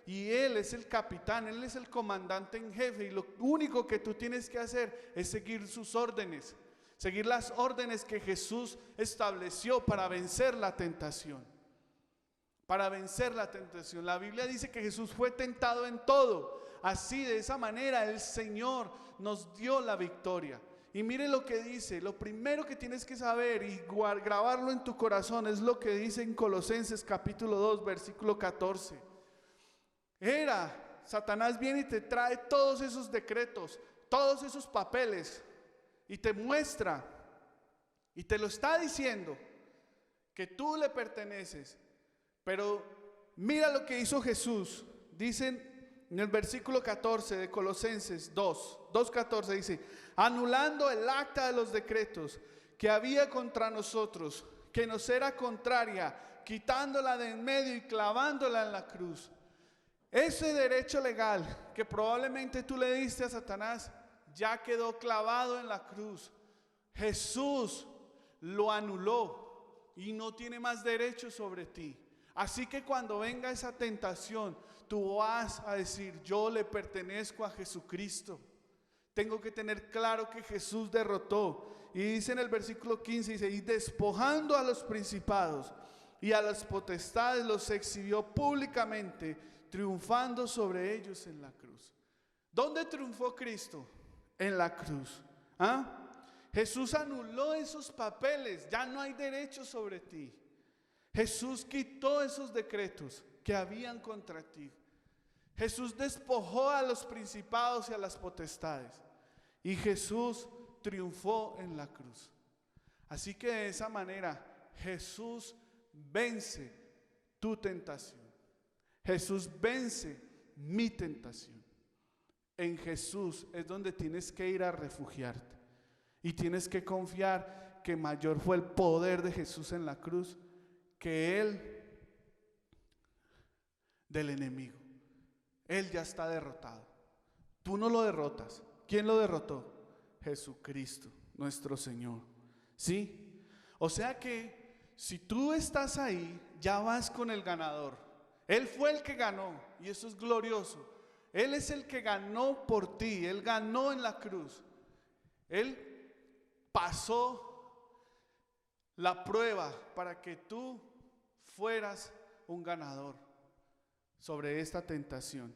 y Él es el capitán, Él es el comandante en jefe, y lo único que tú tienes que hacer es seguir sus órdenes, seguir las órdenes que Jesús estableció para vencer la tentación. Para vencer la tentación. La Biblia dice que Jesús fue tentado en todo. Así, de esa manera, el Señor nos dio la victoria. Y mire lo que dice, lo primero que tienes que saber y grabarlo en tu corazón es lo que dice en Colosenses capítulo 2, versículo 14. Satanás viene y te trae todos esos decretos, todos esos papeles, y te muestra, y te lo está diciendo, que tú le perteneces. Pero mira lo que hizo Jesús. Dicen en el versículo 14 de Colosenses 2:14 dice, anulando el acta de los decretos que había contra nosotros, que nos era contraria, quitándola de en medio y clavándola en la cruz. Ese derecho legal que probablemente tú le diste a Satanás, ya quedó clavado en la cruz. Jesús lo anuló y no tiene más derecho sobre ti. Así que cuando venga esa tentación, tú vas a decir, yo le pertenezco a Jesucristo. Tengo que tener claro que Jesús derrotó. Y dice en el versículo 15, dice, y despojando a los principados y a las potestades, los exhibió públicamente, triunfando sobre ellos en la cruz. ¿Dónde triunfó Cristo? En la cruz. Jesús anuló esos papeles, ya no hay derecho sobre ti. Jesús quitó esos decretos que habían contra ti. Jesús despojó a los principados y a las potestades. Y Jesús triunfó en la cruz. Así que de esa manera Jesús vence tu tentación. Jesús vence mi tentación. En Jesús es donde tienes que ir a refugiarte. Y tienes que confiar que mayor fue el poder de Jesús en la cruz que el del enemigo. Él ya está derrotado. Tú no lo derrotas. ¿Quién lo derrotó? Jesucristo, nuestro Señor. ¿Sí? O sea que si tú estás ahí, ya vas con el ganador. Él fue el que ganó y eso es glorioso. Él es el que ganó por ti. Él ganó en la cruz. Él pasó la prueba para que tú fueras un ganador sobre esta tentación.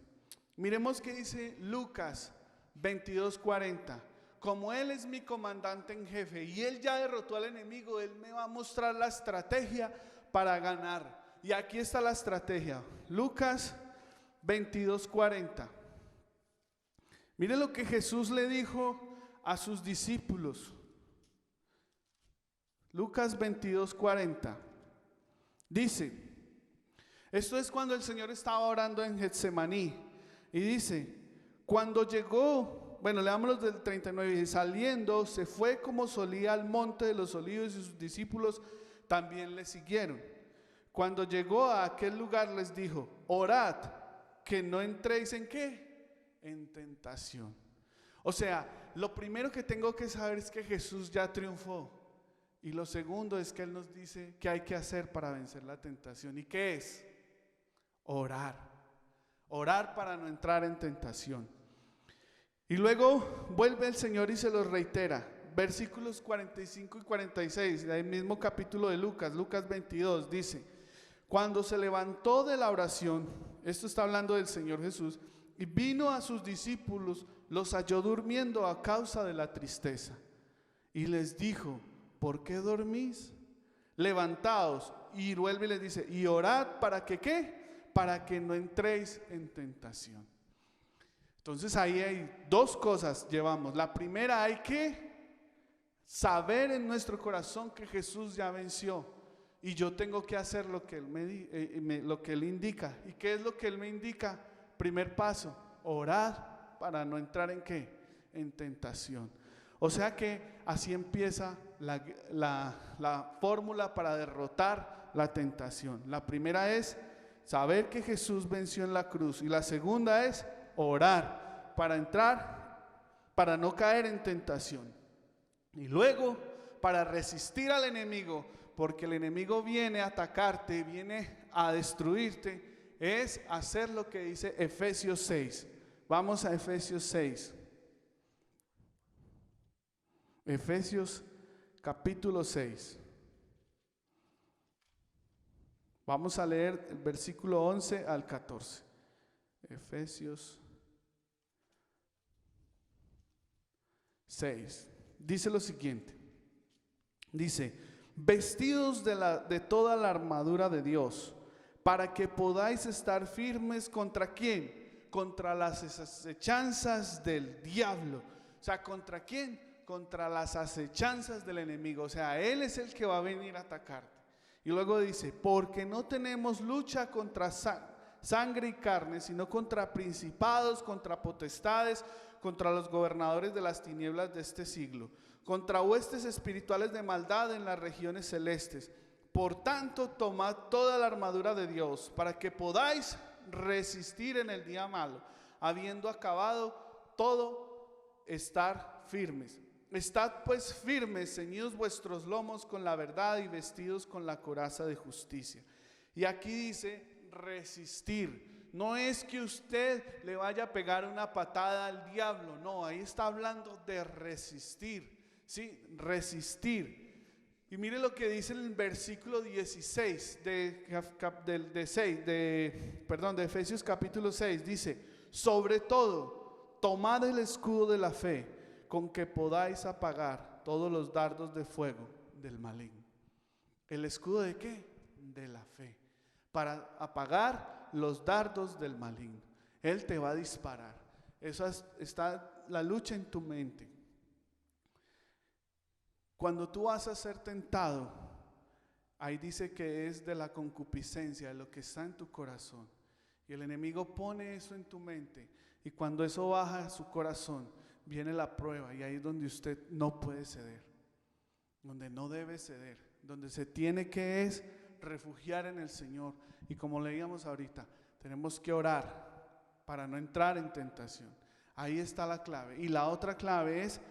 Miremos qué dice Lucas 22:40. Como Él es mi comandante en jefe y Él ya derrotó al enemigo, Él me va a mostrar la estrategia para ganar. Y aquí está la estrategia. Lucas 22:40. Mire lo que Jesús le dijo a sus discípulos. Lucas 22:40. Dice, esto es cuando el Señor estaba orando en Getsemaní. Y dice, cuando llegó, leámoslo del 39, y saliendo se fue como solía al monte de los olivos y sus discípulos también le siguieron. Cuando llegó a aquel lugar les dijo, orad, que no entréis en ¿qué? En tentación. O sea, lo primero que tengo que saber es que Jesús ya triunfó. Y lo segundo es que Él nos dice qué hay que hacer para vencer la tentación. ¿Y qué es? Orar. Orar para no entrar en tentación. Y luego vuelve el Señor y se los reitera. Versículos 45 y 46 del mismo capítulo de Lucas, Lucas 22, dice, cuando se levantó de la oración, esto está hablando del Señor Jesús, y vino a sus discípulos, los halló durmiendo a causa de la tristeza. Y les dijo, ¿por qué dormís? Levantaos. Y vuelve y les dice, y orad para que ¿qué? Para que no entréis en tentación. Entonces ahí hay dos cosas llevamos. La primera, hay que saber en nuestro corazón que Jesús ya venció y yo tengo que hacer lo que Él indica. ¿Y qué es lo que Él me indica? Primer paso, orar para no entrar en ¿qué? En tentación. O sea que así empieza la fórmula para derrotar la tentación. La primera es saber que Jesús venció en la cruz y la segunda es orar para no caer en tentación. Y luego para resistir al enemigo, porque el enemigo viene a atacarte, viene a destruirte, es hacer lo que dice Efesios 6. Vamos a Efesios 6. Efesios capítulo 6. Vamos a leer el versículo 11 al 14. Efesios 6. Dice lo siguiente. Dice, vestidos de toda la armadura de Dios, para que podáis estar firmes contra ¿quién? Contra las acechanzas del diablo. O sea, ¿contra quién? Contra las acechanzas del enemigo. O sea, Él es el que va a venir a atacarte. Y luego dice, porque no tenemos lucha contra sangre y carne, sino contra principados, contra potestades, contra los gobernadores de las tinieblas de este siglo, contra huestes espirituales de maldad en las regiones celestes. Por tanto, tomad toda la armadura de Dios, para que podáis resistir en el día malo, habiendo acabado todo, estar firmes. Estad pues firmes, ceñidos vuestros lomos con la verdad y vestidos con la coraza de justicia. Y aquí dice resistir. No es que usted le vaya a pegar una patada al diablo, no, ahí está hablando de resistir, ¿sí? Resistir. Y mire lo que dice en el versículo 16 de Efesios capítulo 6, dice, sobre todo, tomad el escudo de la fe, con que podáis apagar todos los dardos de fuego del maligno. ¿El escudo de qué? de la fe, para apagar los dardos del maligno. Él te va a disparar. Eso está la lucha en tu mente. Cuando tú vas a ser tentado, ahí dice que es de la concupiscencia, de lo que está en tu corazón. Y el enemigo pone eso en tu mente. Y cuando eso baja a su corazón, viene la prueba. Y ahí es donde usted no puede ceder. Donde no debe ceder. Donde se tiene que es refugiar en el Señor. Y como leíamos ahorita, tenemos que orar para no entrar en tentación. Ahí está la clave. Y la otra clave es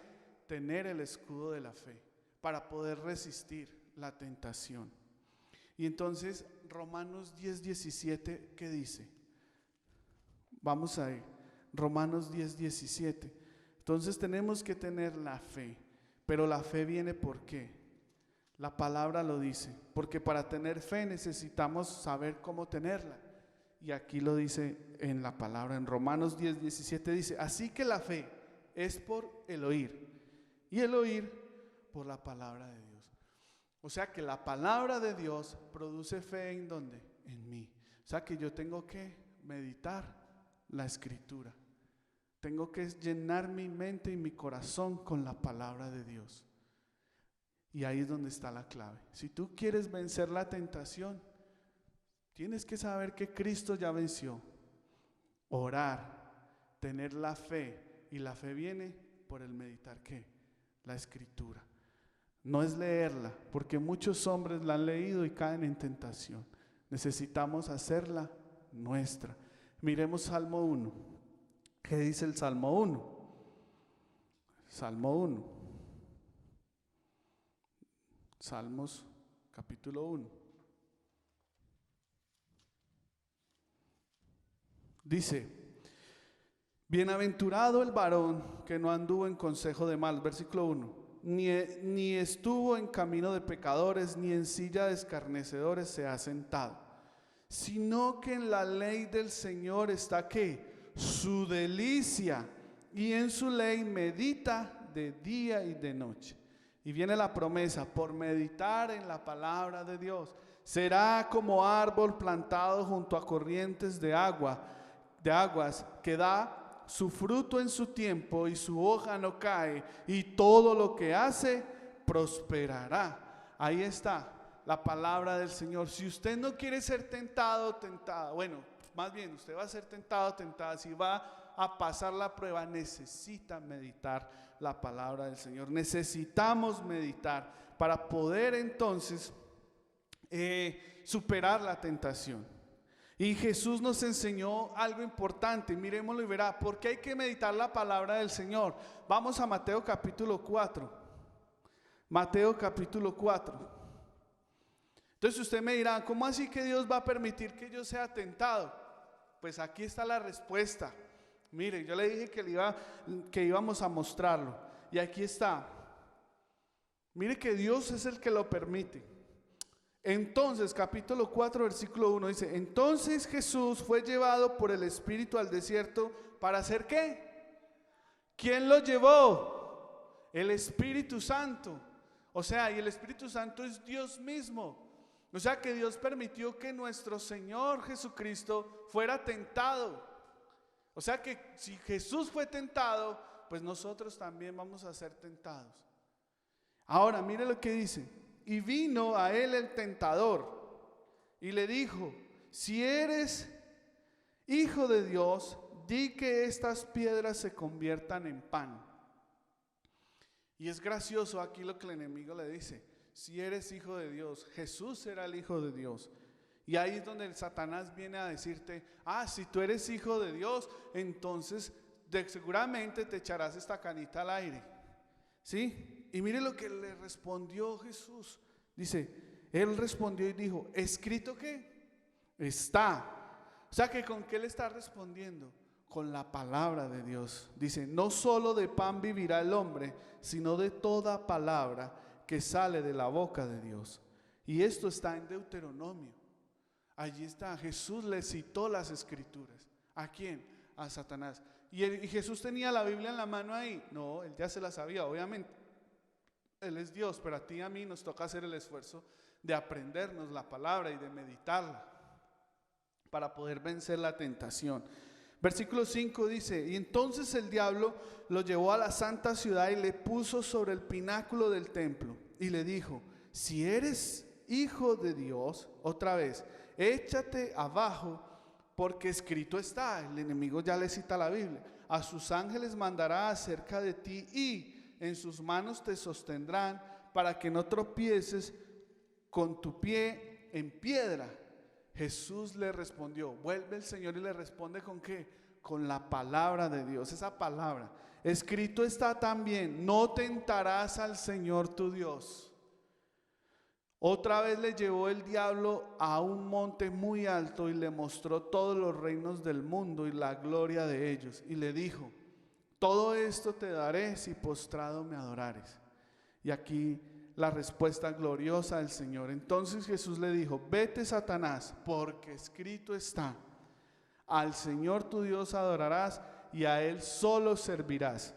tener el escudo de la fe para poder resistir la tentación. Y entonces Romanos 10:17, ¿qué dice? Vamos a ir, Romanos 10:17. Entonces tenemos que tener la fe, pero la fe viene ¿por qué? La palabra lo dice, porque para tener fe necesitamos saber cómo tenerla. Y aquí lo dice en la palabra, en Romanos 10:17 dice, así que la fe es por el oír, y el oír por la palabra de Dios. O sea que la palabra de Dios produce fe ¿en dónde? En mí. O sea que yo tengo que meditar la escritura. Tengo que llenar mi mente y mi corazón con la palabra de Dios. Y ahí es donde está la clave. Si tú quieres vencer la tentación, tienes que saber que Cristo ya venció. Orar, tener la fe. Y la fe viene por el meditar ¿qué? La escritura. No es leerla, porque muchos hombres la han leído y caen en tentación. Necesitamos hacerla nuestra. Miremos Salmo 1. ¿Qué dice el Salmo 1? Salmo 1. Salmos capítulo 1. Dice, bienaventurado el varón que no anduvo en consejo de malos. Versículo 1. Ni estuvo en camino de pecadores, ni en silla de escarnecedores se ha sentado, sino que en la ley del Señor está ¿qué? Su delicia, y en su ley medita de día y de noche. Y viene la promesa, por meditar en la palabra de Dios, será como árbol plantado junto a corrientes de aguas, que da su fruto en su tiempo y su hoja no cae, y todo lo que hace prosperará. Ahí está la palabra del Señor. Si usted no quiere ser tentado, tentada, bueno, más bien usted va a ser tentado, tentada. Si va a pasar la prueba, necesita meditar la palabra del Señor. Necesitamos meditar para poder entonces superar la tentación. Y Jesús nos enseñó algo importante, miremoslo y verá, porque hay que meditar la palabra del Señor. Vamos a Mateo capítulo 4. Mateo capítulo 4. Entonces usted me dirá, ¿cómo así que Dios va a permitir que yo sea tentado? Pues aquí está la respuesta. Mire, yo le dije que íbamos a mostrarlo. Y aquí está. Mire que Dios es el que lo permite. Entonces, capítulo 4, versículo 1 dice, entonces Jesús fue llevado por el Espíritu al desierto para hacer ¿qué? ¿Quién lo llevó? El Espíritu Santo. O sea, y el Espíritu Santo es Dios mismo. O sea que Dios permitió que nuestro Señor Jesucristo fuera tentado. O sea que si Jesús fue tentado, pues nosotros también vamos a ser tentados. Ahora, mire lo que dice. Y vino a él el tentador y le dijo, si eres hijo de Dios, di que estas piedras se conviertan en pan. Y es gracioso aquí lo que el enemigo le dice, si eres hijo de Dios, Jesús era el hijo de Dios. Y ahí es donde el Satanás viene a decirte, si tú eres hijo de Dios, entonces seguramente te echarás esta canita al aire. ¿Sí? Y mire lo que le respondió Jesús. Dice, él respondió y dijo, ¿escrito qué? Está. O sea que ¿con qué le está respondiendo? Con la palabra de Dios. Dice, no solo de pan vivirá el hombre, sino de toda palabra que sale de la boca de Dios. Y esto está en Deuteronomio. Allí está, Jesús le citó las escrituras. ¿A quién? A Satanás. ¿Y Jesús tenía la Biblia en la mano ahí? No, él ya se la sabía, obviamente. Él es Dios, pero a ti y a mí nos toca hacer el esfuerzo de aprendernos la palabra y de meditarla para poder vencer la tentación. Versículo 5 dice: y entonces el diablo lo llevó a la santa ciudad y le puso sobre el pináculo del templo y le dijo: si eres hijo de Dios, otra vez, échate abajo, porque escrito está. El enemigo ya le cita la Biblia: a sus ángeles mandará acerca de ti y en sus manos te sostendrán para que no tropieces con tu pie en piedra. Jesús le respondió, vuelve el Señor y le responde ¿con qué? Con la palabra de Dios, esa palabra. Escrito está también: no tentarás al Señor tu Dios. Otra vez le llevó el diablo a un monte muy alto y le mostró todos los reinos del mundo y la gloria de ellos. Y le dijo: todo esto te daré si postrado me adorares. Y aquí la respuesta gloriosa del Señor. Entonces Jesús le dijo: vete, Satanás, porque escrito está: al Señor tu Dios adorarás y a Él solo servirás.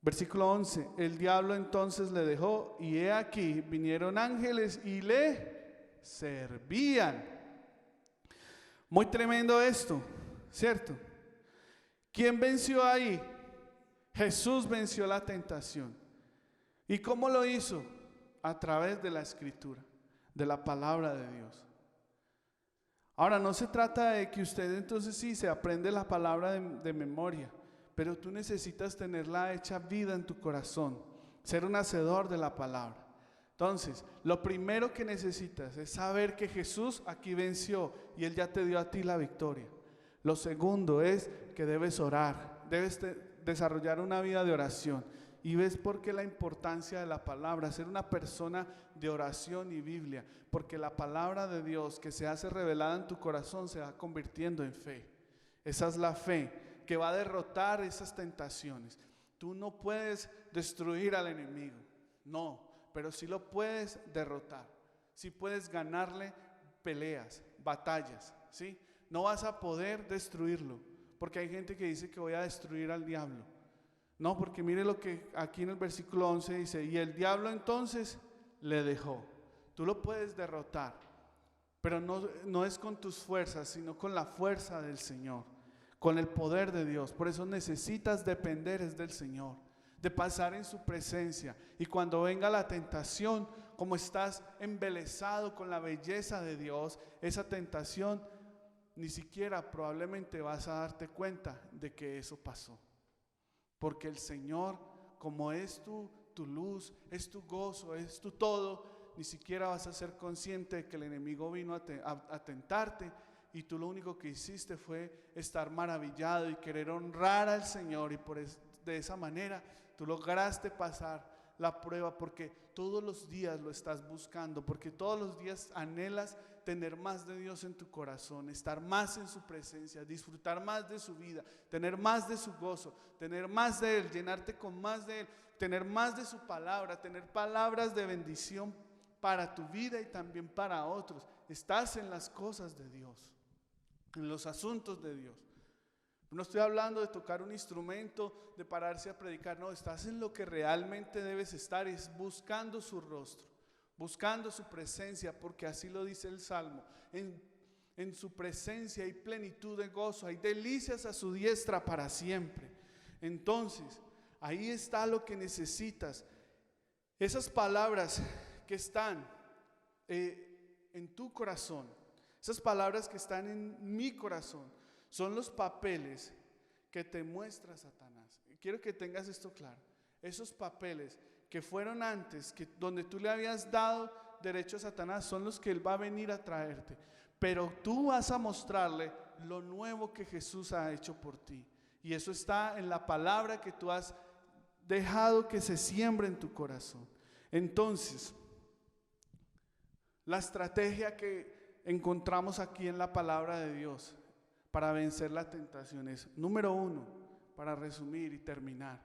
Versículo 11, el diablo entonces le dejó y he aquí vinieron ángeles y le servían. Muy tremendo esto, ¿cierto? ¿Quién venció ahí? Jesús venció la tentación. ¿Y cómo lo hizo? A través de la Escritura, de la palabra de Dios. Ahora, no se trata de que usted entonces sí se aprende la palabra de memoria, pero tú necesitas tenerla hecha vida en tu corazón, ser un hacedor de la palabra. Entonces, lo primero que necesitas es saber que Jesús aquí venció y Él ya te dio a ti la victoria. Lo segundo es que debes orar, debes desarrollar una vida de oración. Y ves por qué la importancia de la palabra, ser una persona de oración y Biblia, porque la palabra de Dios que se hace revelada en tu corazón se va convirtiendo en fe. Esa es la fe que va a derrotar esas tentaciones. Tú no puedes destruir al enemigo, no, pero sí lo puedes derrotar. Sí puedes ganarle peleas, batallas, ¿sí? No vas a poder destruirlo, porque hay gente que dice que voy a destruir al diablo. No, porque mire lo que aquí en el versículo 11 dice: y el diablo entonces le dejó. Tú lo puedes derrotar, pero no es con tus fuerzas, sino con la fuerza del Señor, con el poder de Dios. Por eso necesitas depender es del Señor, de pasar en su presencia. Y cuando venga la tentación, como estás embelesado con la belleza de Dios, esa tentación ni siquiera probablemente vas a darte cuenta de que eso pasó. Porque el Señor, como es tu luz, es tu gozo, es tu todo, ni siquiera vas a ser consciente de que el enemigo vino a tentarte y tú lo único que hiciste fue estar maravillado y querer honrar al Señor, y de esa manera tú lograste pasar la prueba, porque todos los días lo estás buscando, porque todos los días anhelas tener más de Dios en tu corazón, estar más en su presencia, disfrutar más de su vida, tener más de su gozo, tener más de Él, llenarte con más de Él, tener más de su palabra, tener palabras de bendición para tu vida y también para otros. Estás en las cosas de Dios, en los asuntos de Dios. No estoy hablando de tocar un instrumento, de pararse a predicar, no, estás en lo que realmente debes estar, es buscando su rostro, buscando su presencia, porque así lo dice el Salmo: en su presencia hay plenitud de gozo, hay delicias a su diestra para siempre. Entonces, ahí está lo que necesitas. Esas palabras que están en tu corazón, esas palabras que están en mi corazón, son los papeles que te muestra Satanás. Quiero que tengas esto claro. Esos papeles que fueron antes, donde tú le habías dado derecho a Satanás, son los que Él va a venir a traerte. Pero tú vas a mostrarle lo nuevo que Jesús ha hecho por ti. Y eso está en la palabra que tú has dejado que se siembre en tu corazón. Entonces, la estrategia que encontramos aquí en la palabra de Dios para vencer la tentación es: número 1, para resumir y terminar,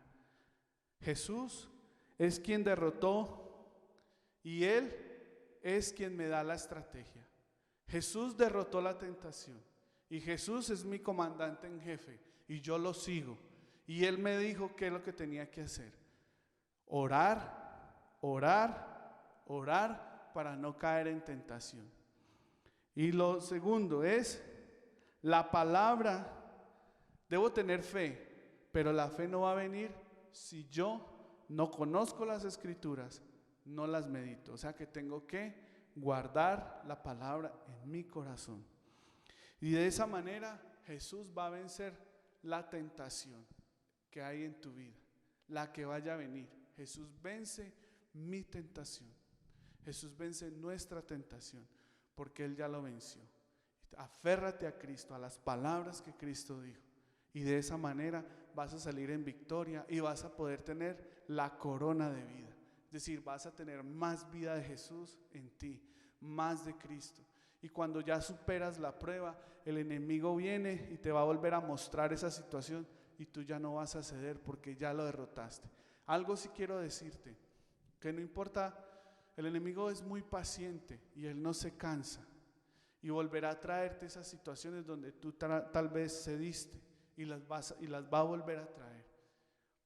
Jesús es quien derrotó y Él es quien me da la estrategia. Jesús derrotó la tentación y Jesús es mi comandante en jefe y yo lo sigo, y Él me dijo qué es lo que tenía que hacer: orar, orar, orar para no caer en tentación. Y lo segundo es la palabra. Debo tener fe, pero la fe no va a venir si yo no conozco las escrituras, no las medito. O sea que tengo que guardar la palabra en mi corazón. Y de esa manera Jesús va a vencer la tentación que hay en tu vida, la que vaya a venir. Jesús vence mi tentación. Jesús vence nuestra tentación porque Él ya lo venció. Aférrate a Cristo, a las palabras que Cristo dijo. Y de esa manera vas a salir en victoria y vas a poder tener la corona de vida. Es decir, vas a tener más vida de Jesús en ti, más de Cristo. Y cuando ya superas la prueba, el enemigo viene y te va a volver a mostrar esa situación y tú ya no vas a ceder porque ya lo derrotaste. Algo sí quiero decirte, que no importa, el enemigo es muy paciente y él no se cansa. Y volverá a traerte esas situaciones donde tú tal vez cediste. Y las va a volver a traer,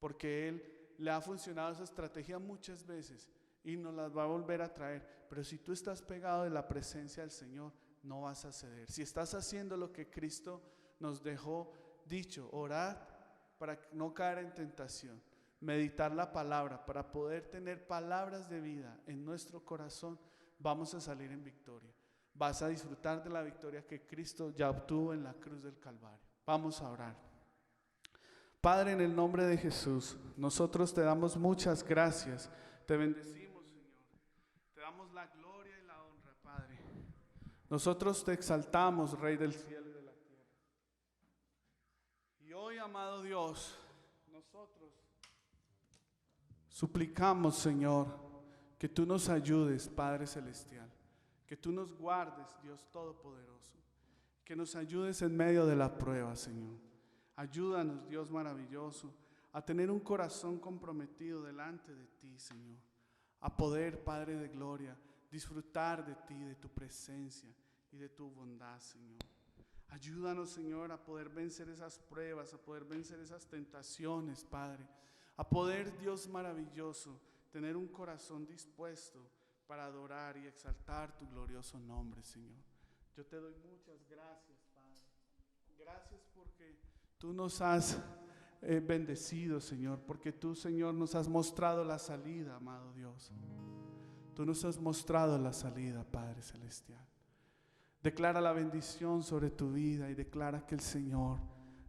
porque Él le ha funcionado esa estrategia muchas veces y nos las va a volver a traer. Pero si tú estás pegado de la presencia del Señor, no vas a ceder. Si estás haciendo lo que Cristo nos dejó dicho, orar para no caer en tentación, meditar la palabra para poder tener palabras de vida en nuestro corazón, vamos a salir en victoria. Vas a disfrutar de la victoria que Cristo ya obtuvo en la cruz del Calvario. Vamos a orar. Padre, en el nombre de Jesús, nosotros te damos muchas gracias, te bendecimos, Señor, te damos la gloria y la honra, Padre. Nosotros te exaltamos, Rey del cielo y de la tierra. Y hoy, amado Dios, nosotros suplicamos, Señor, que tú nos ayudes, Padre celestial, que tú nos guardes, Dios todopoderoso. Que nos ayudes en medio de la prueba, Señor. Ayúdanos, Dios maravilloso, a tener un corazón comprometido delante de ti, Señor. A poder, Padre de gloria, disfrutar de ti, de tu presencia y de tu bondad, Señor. Ayúdanos, Señor, a poder vencer esas pruebas, a poder vencer esas tentaciones, Padre. A poder, Dios maravilloso, tener un corazón dispuesto para adorar y exaltar tu glorioso nombre, Señor. Yo te doy muchas gracias, Padre. Gracias porque tú nos has bendecido, Señor. Porque tú, Señor, nos has mostrado la salida, amado Dios. Tú nos has mostrado la salida, Padre celestial. Declara la bendición sobre tu vida y declara que el Señor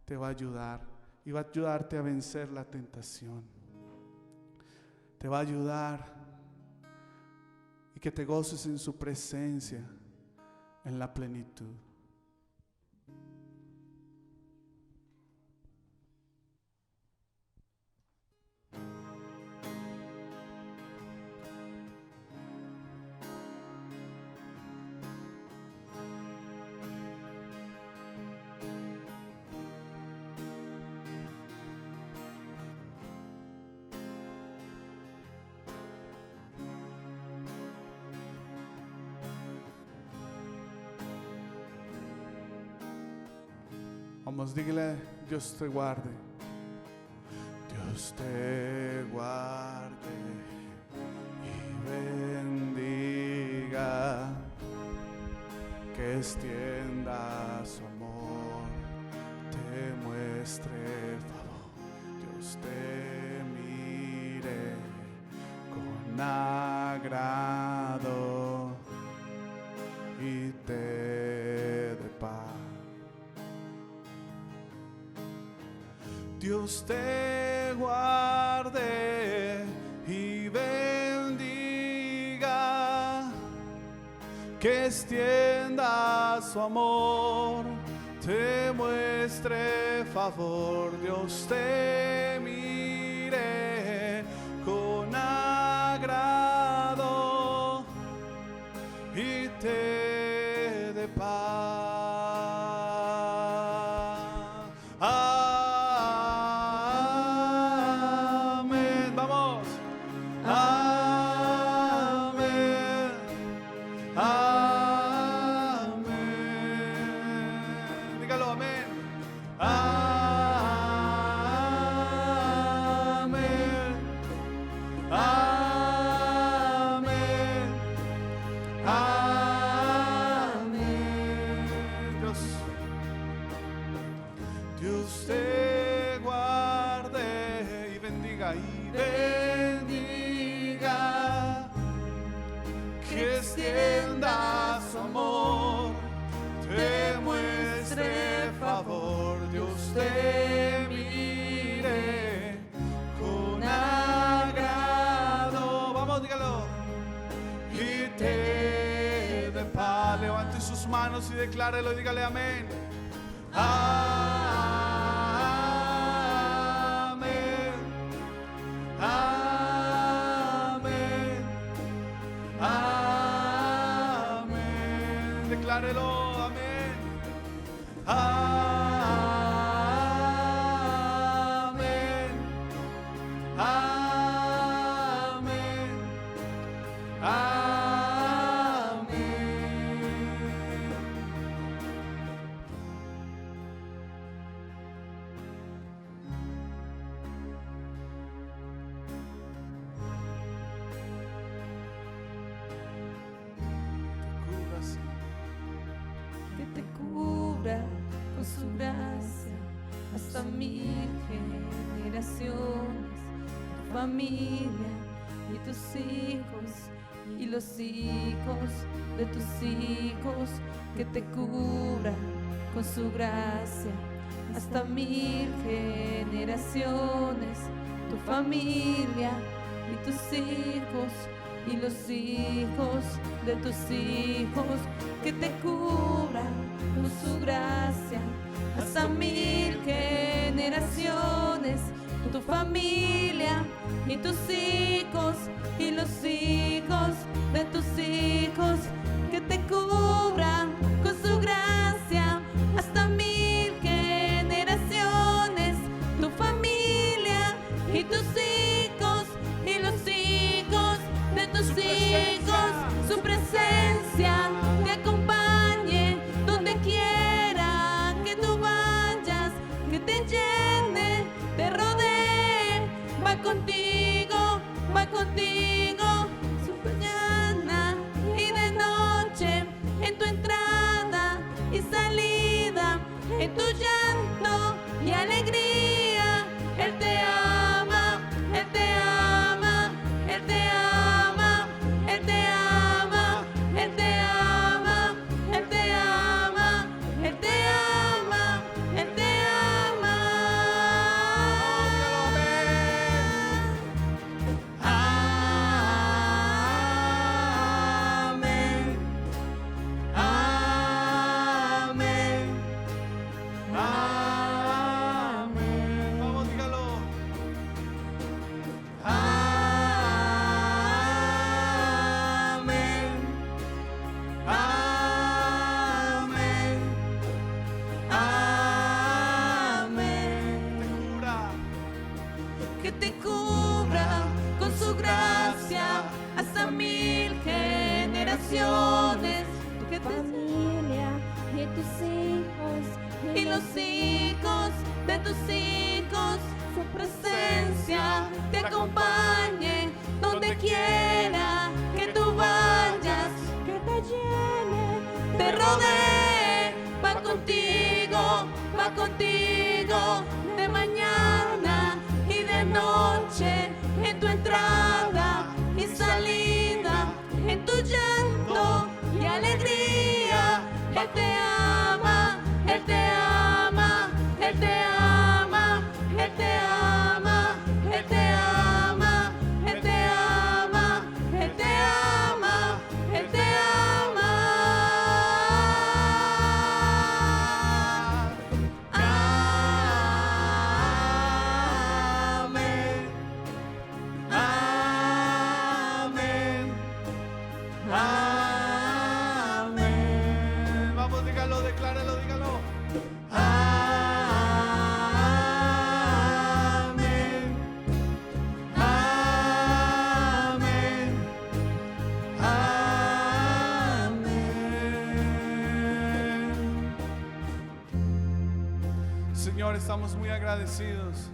te va a ayudar y va a ayudarte a vencer la tentación. Te va a ayudar y que te goces en su presencia, en la plenitud. Vamos, dígale, Dios te guarde. Dios te guarde y bendiga, que extienda su amor, te muestre favor. Dios te mire con agrado y te dé paz. Dios te guarde y bendiga, que extienda su amor, te muestre favor. Dios te mire con agrado y te dé paz. Vamos, dígalo. Y te dé paz. Levante sus manos y declárelo, dígale amén. Amén. Amén. Amén. Declárelo, amén. Amén. Amén. Amén. Que te cubra con su gracia hasta 1000 generaciones, tu familia y tus hijos y los hijos de tus hijos, que te cubra con su gracia hasta 1000 generaciones, tu familia y tus hijos y los hijos de tus hijos, que te cubra con su gracia hasta 1000 generaciones, tu familia y tus hijos y los hijos de tus hijos, que te cubra con su gracia hasta 1000 generaciones, tu familia y tus hijos y los hijos de tus hijos, su presencia te acompañe donde quiera que tú vayas, que te llene, te rodee, va contigo, su mañana y de noche, en tu entrada y salida, en tu llanto y alegría. Él te ama, Él te ama, Él te ama, Él te ama, Él te ama, Él te ama, Él te ama, Él te ama. Amén. Amén. Amén. Vamos, dígalo. Amén. Amén. Amén. Que te cubra con su gracia hasta 1000 generaciones, que te familia y tus hijos y los hijos de tus hijos, su presencia te acompañe donde quiera que tú vayas, que te llene, te rodee, va contigo de mañana y de noche, en tu entrada y salida, en tu llanto y alegría. Él te ama, Él te ama, Él te ama, Él te ama, Él te ama, Él te ama, Él te ama, Él te ama. Amén. Amén. Amén. Vamos, dígalo, decláralo, dígalo. Amén. Amén. Amén. Señor, estamos muy agradecidos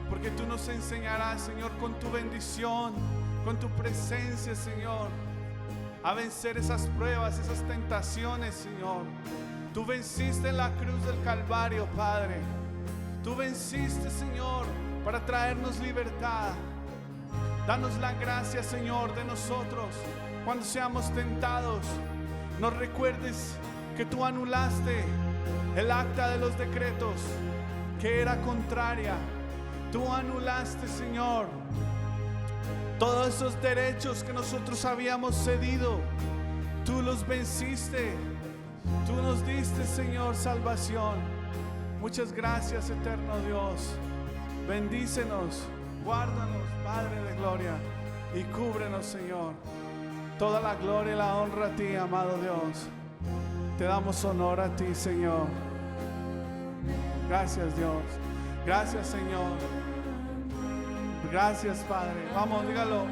porque tú nos enseñarás, Señor, con tu bendición, con tu presencia, Señor, a vencer esas pruebas, esas tentaciones, Señor. Tú venciste en la cruz del Calvario, Padre. Tú venciste, Señor, para traernos libertad. Danos la gracia, Señor, de nosotros cuando seamos tentados. Nos recuerdes que tú anulaste el acta de los decretos que era contraria. Tú anulaste, Señor, Todos esos derechos que nosotros habíamos cedido, tú los venciste. Tú nos diste, Señor, salvación. Muchas gracias, eterno Dios. Bendícenos, guárdanos, Padre de gloria, y cúbrenos, Señor. Toda la gloria y la honra a ti, amado Dios. Te damos honor a ti, Señor. Gracias, Dios. Gracias, Señor. Gracias, Padre. Vamos, dígalo.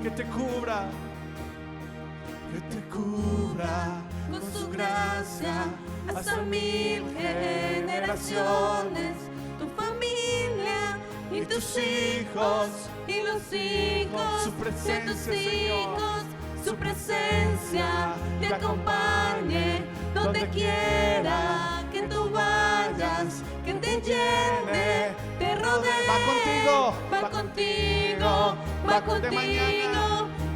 Que te cubra. Que te cubra con su gracia hasta 1000 generaciones, tu familia y tus hijos y los hijos Su presencia, de tus Señor. hijos, su presencia te acompañe donde quiera que tú vayas, que te llene, te rodee, va contigo,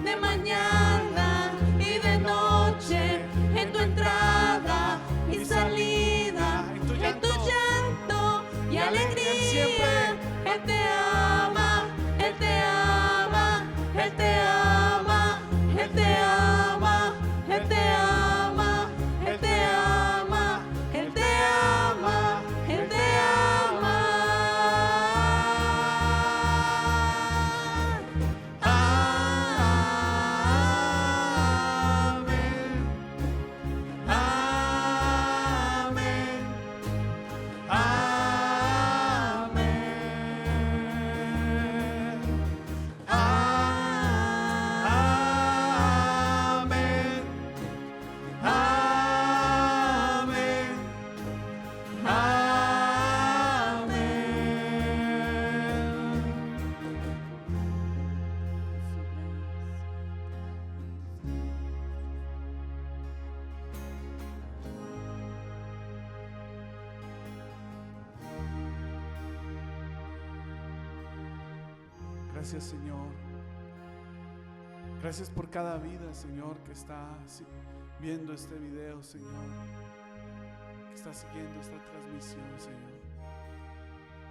de mañana y de noche, en tu entrada y salida, en tu llanto y alegría. Él te ama, Él te ama, Él te ama, Él te ama, Él te ama, Él te ama, Él te ama, Él te ama. Gracias, Señor. Gracias por cada vida, Señor, que está viendo este video, Señor, que está siguiendo esta transmisión, Señor.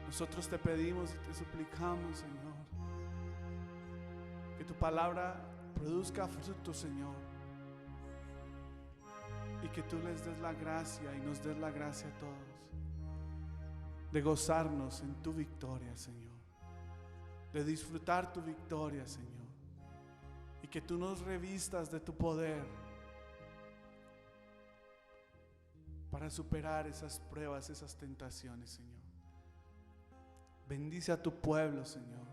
Nosotros te pedimos y te suplicamos, Señor, que tu palabra produzca fruto, Señor, y que tú les des la gracia y nos des la gracia a todos de gozarnos en tu victoria, Señor, de disfrutar tu victoria, Señor, y que tú nos revistas de tu poder para superar esas pruebas, esas tentaciones, Señor. Bendice a tu pueblo, Señor.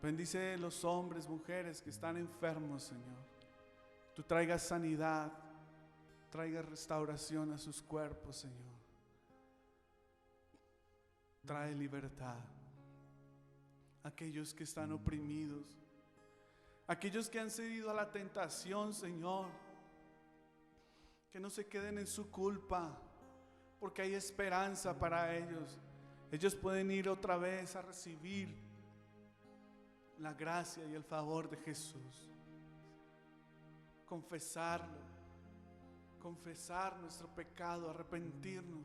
Bendice a los hombres, mujeres que están enfermos, Señor. Tú traigas sanidad, traigas restauración a sus cuerpos, Señor. Trae libertad. Aquellos que están oprimidos, aquellos que han cedido a la tentación, Señor, que no se queden en su culpa, porque hay esperanza para ellos. Ellos pueden ir otra vez a recibir la gracia y el favor de Jesús. Confesarlo, confesar nuestro pecado, arrepentirnos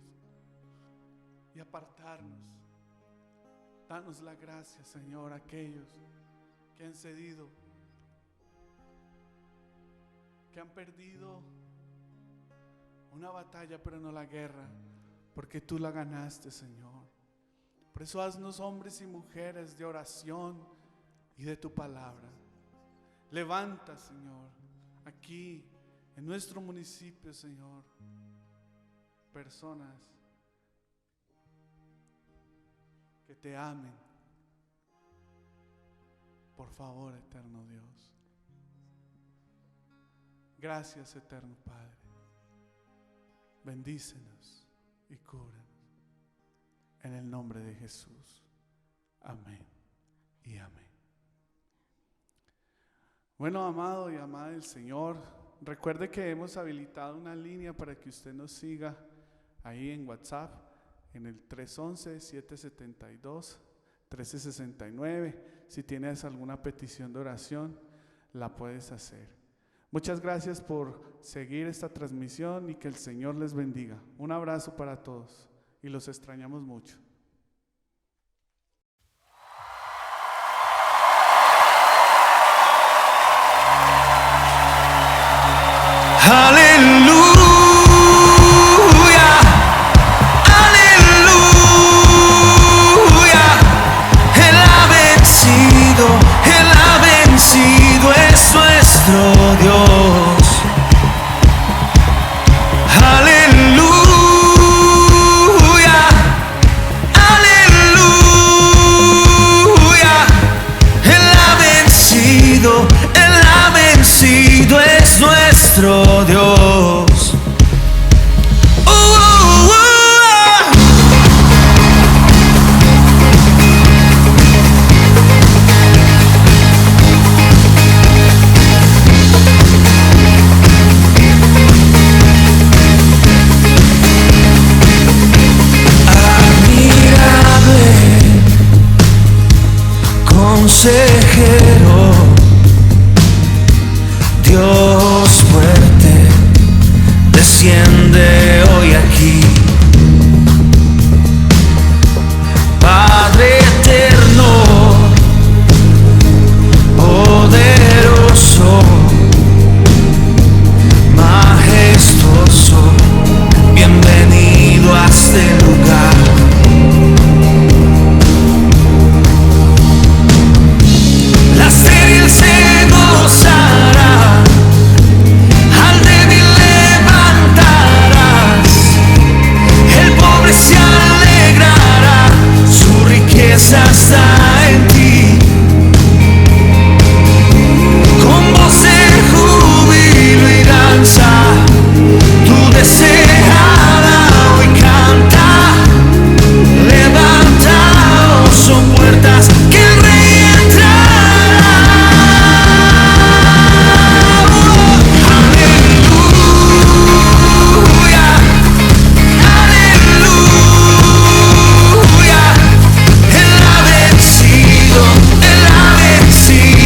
y apartarnos. Danos la gracia, Señor, a aquellos que han cedido, que han perdido una batalla, pero no la guerra, porque tú la ganaste, Señor. Por eso haznos hombres y mujeres de oración y de tu palabra. Levanta, Señor, aquí en nuestro municipio, Señor, personas que te amen. Por favor, eterno Dios. Gracias, eterno Padre. Bendícenos y cúbrenos. En el nombre de Jesús. Amén y amén. Bueno, amado y amada del Señor, recuerde que hemos habilitado una línea para que usted nos ahí en WhatsApp, en el 311-772-1369. Si tienes alguna petición de oración, la puedes hacer. Muchas gracias por seguir esta transmisión y que el Señor les bendiga. Un abrazo para todos y los extrañamos mucho. Aleluya, aleluya. Él ha vencido, es nuestro Dios. Aleluya, aleluya. Él ha vencido, es nuestro Dios. Admirable, consejero,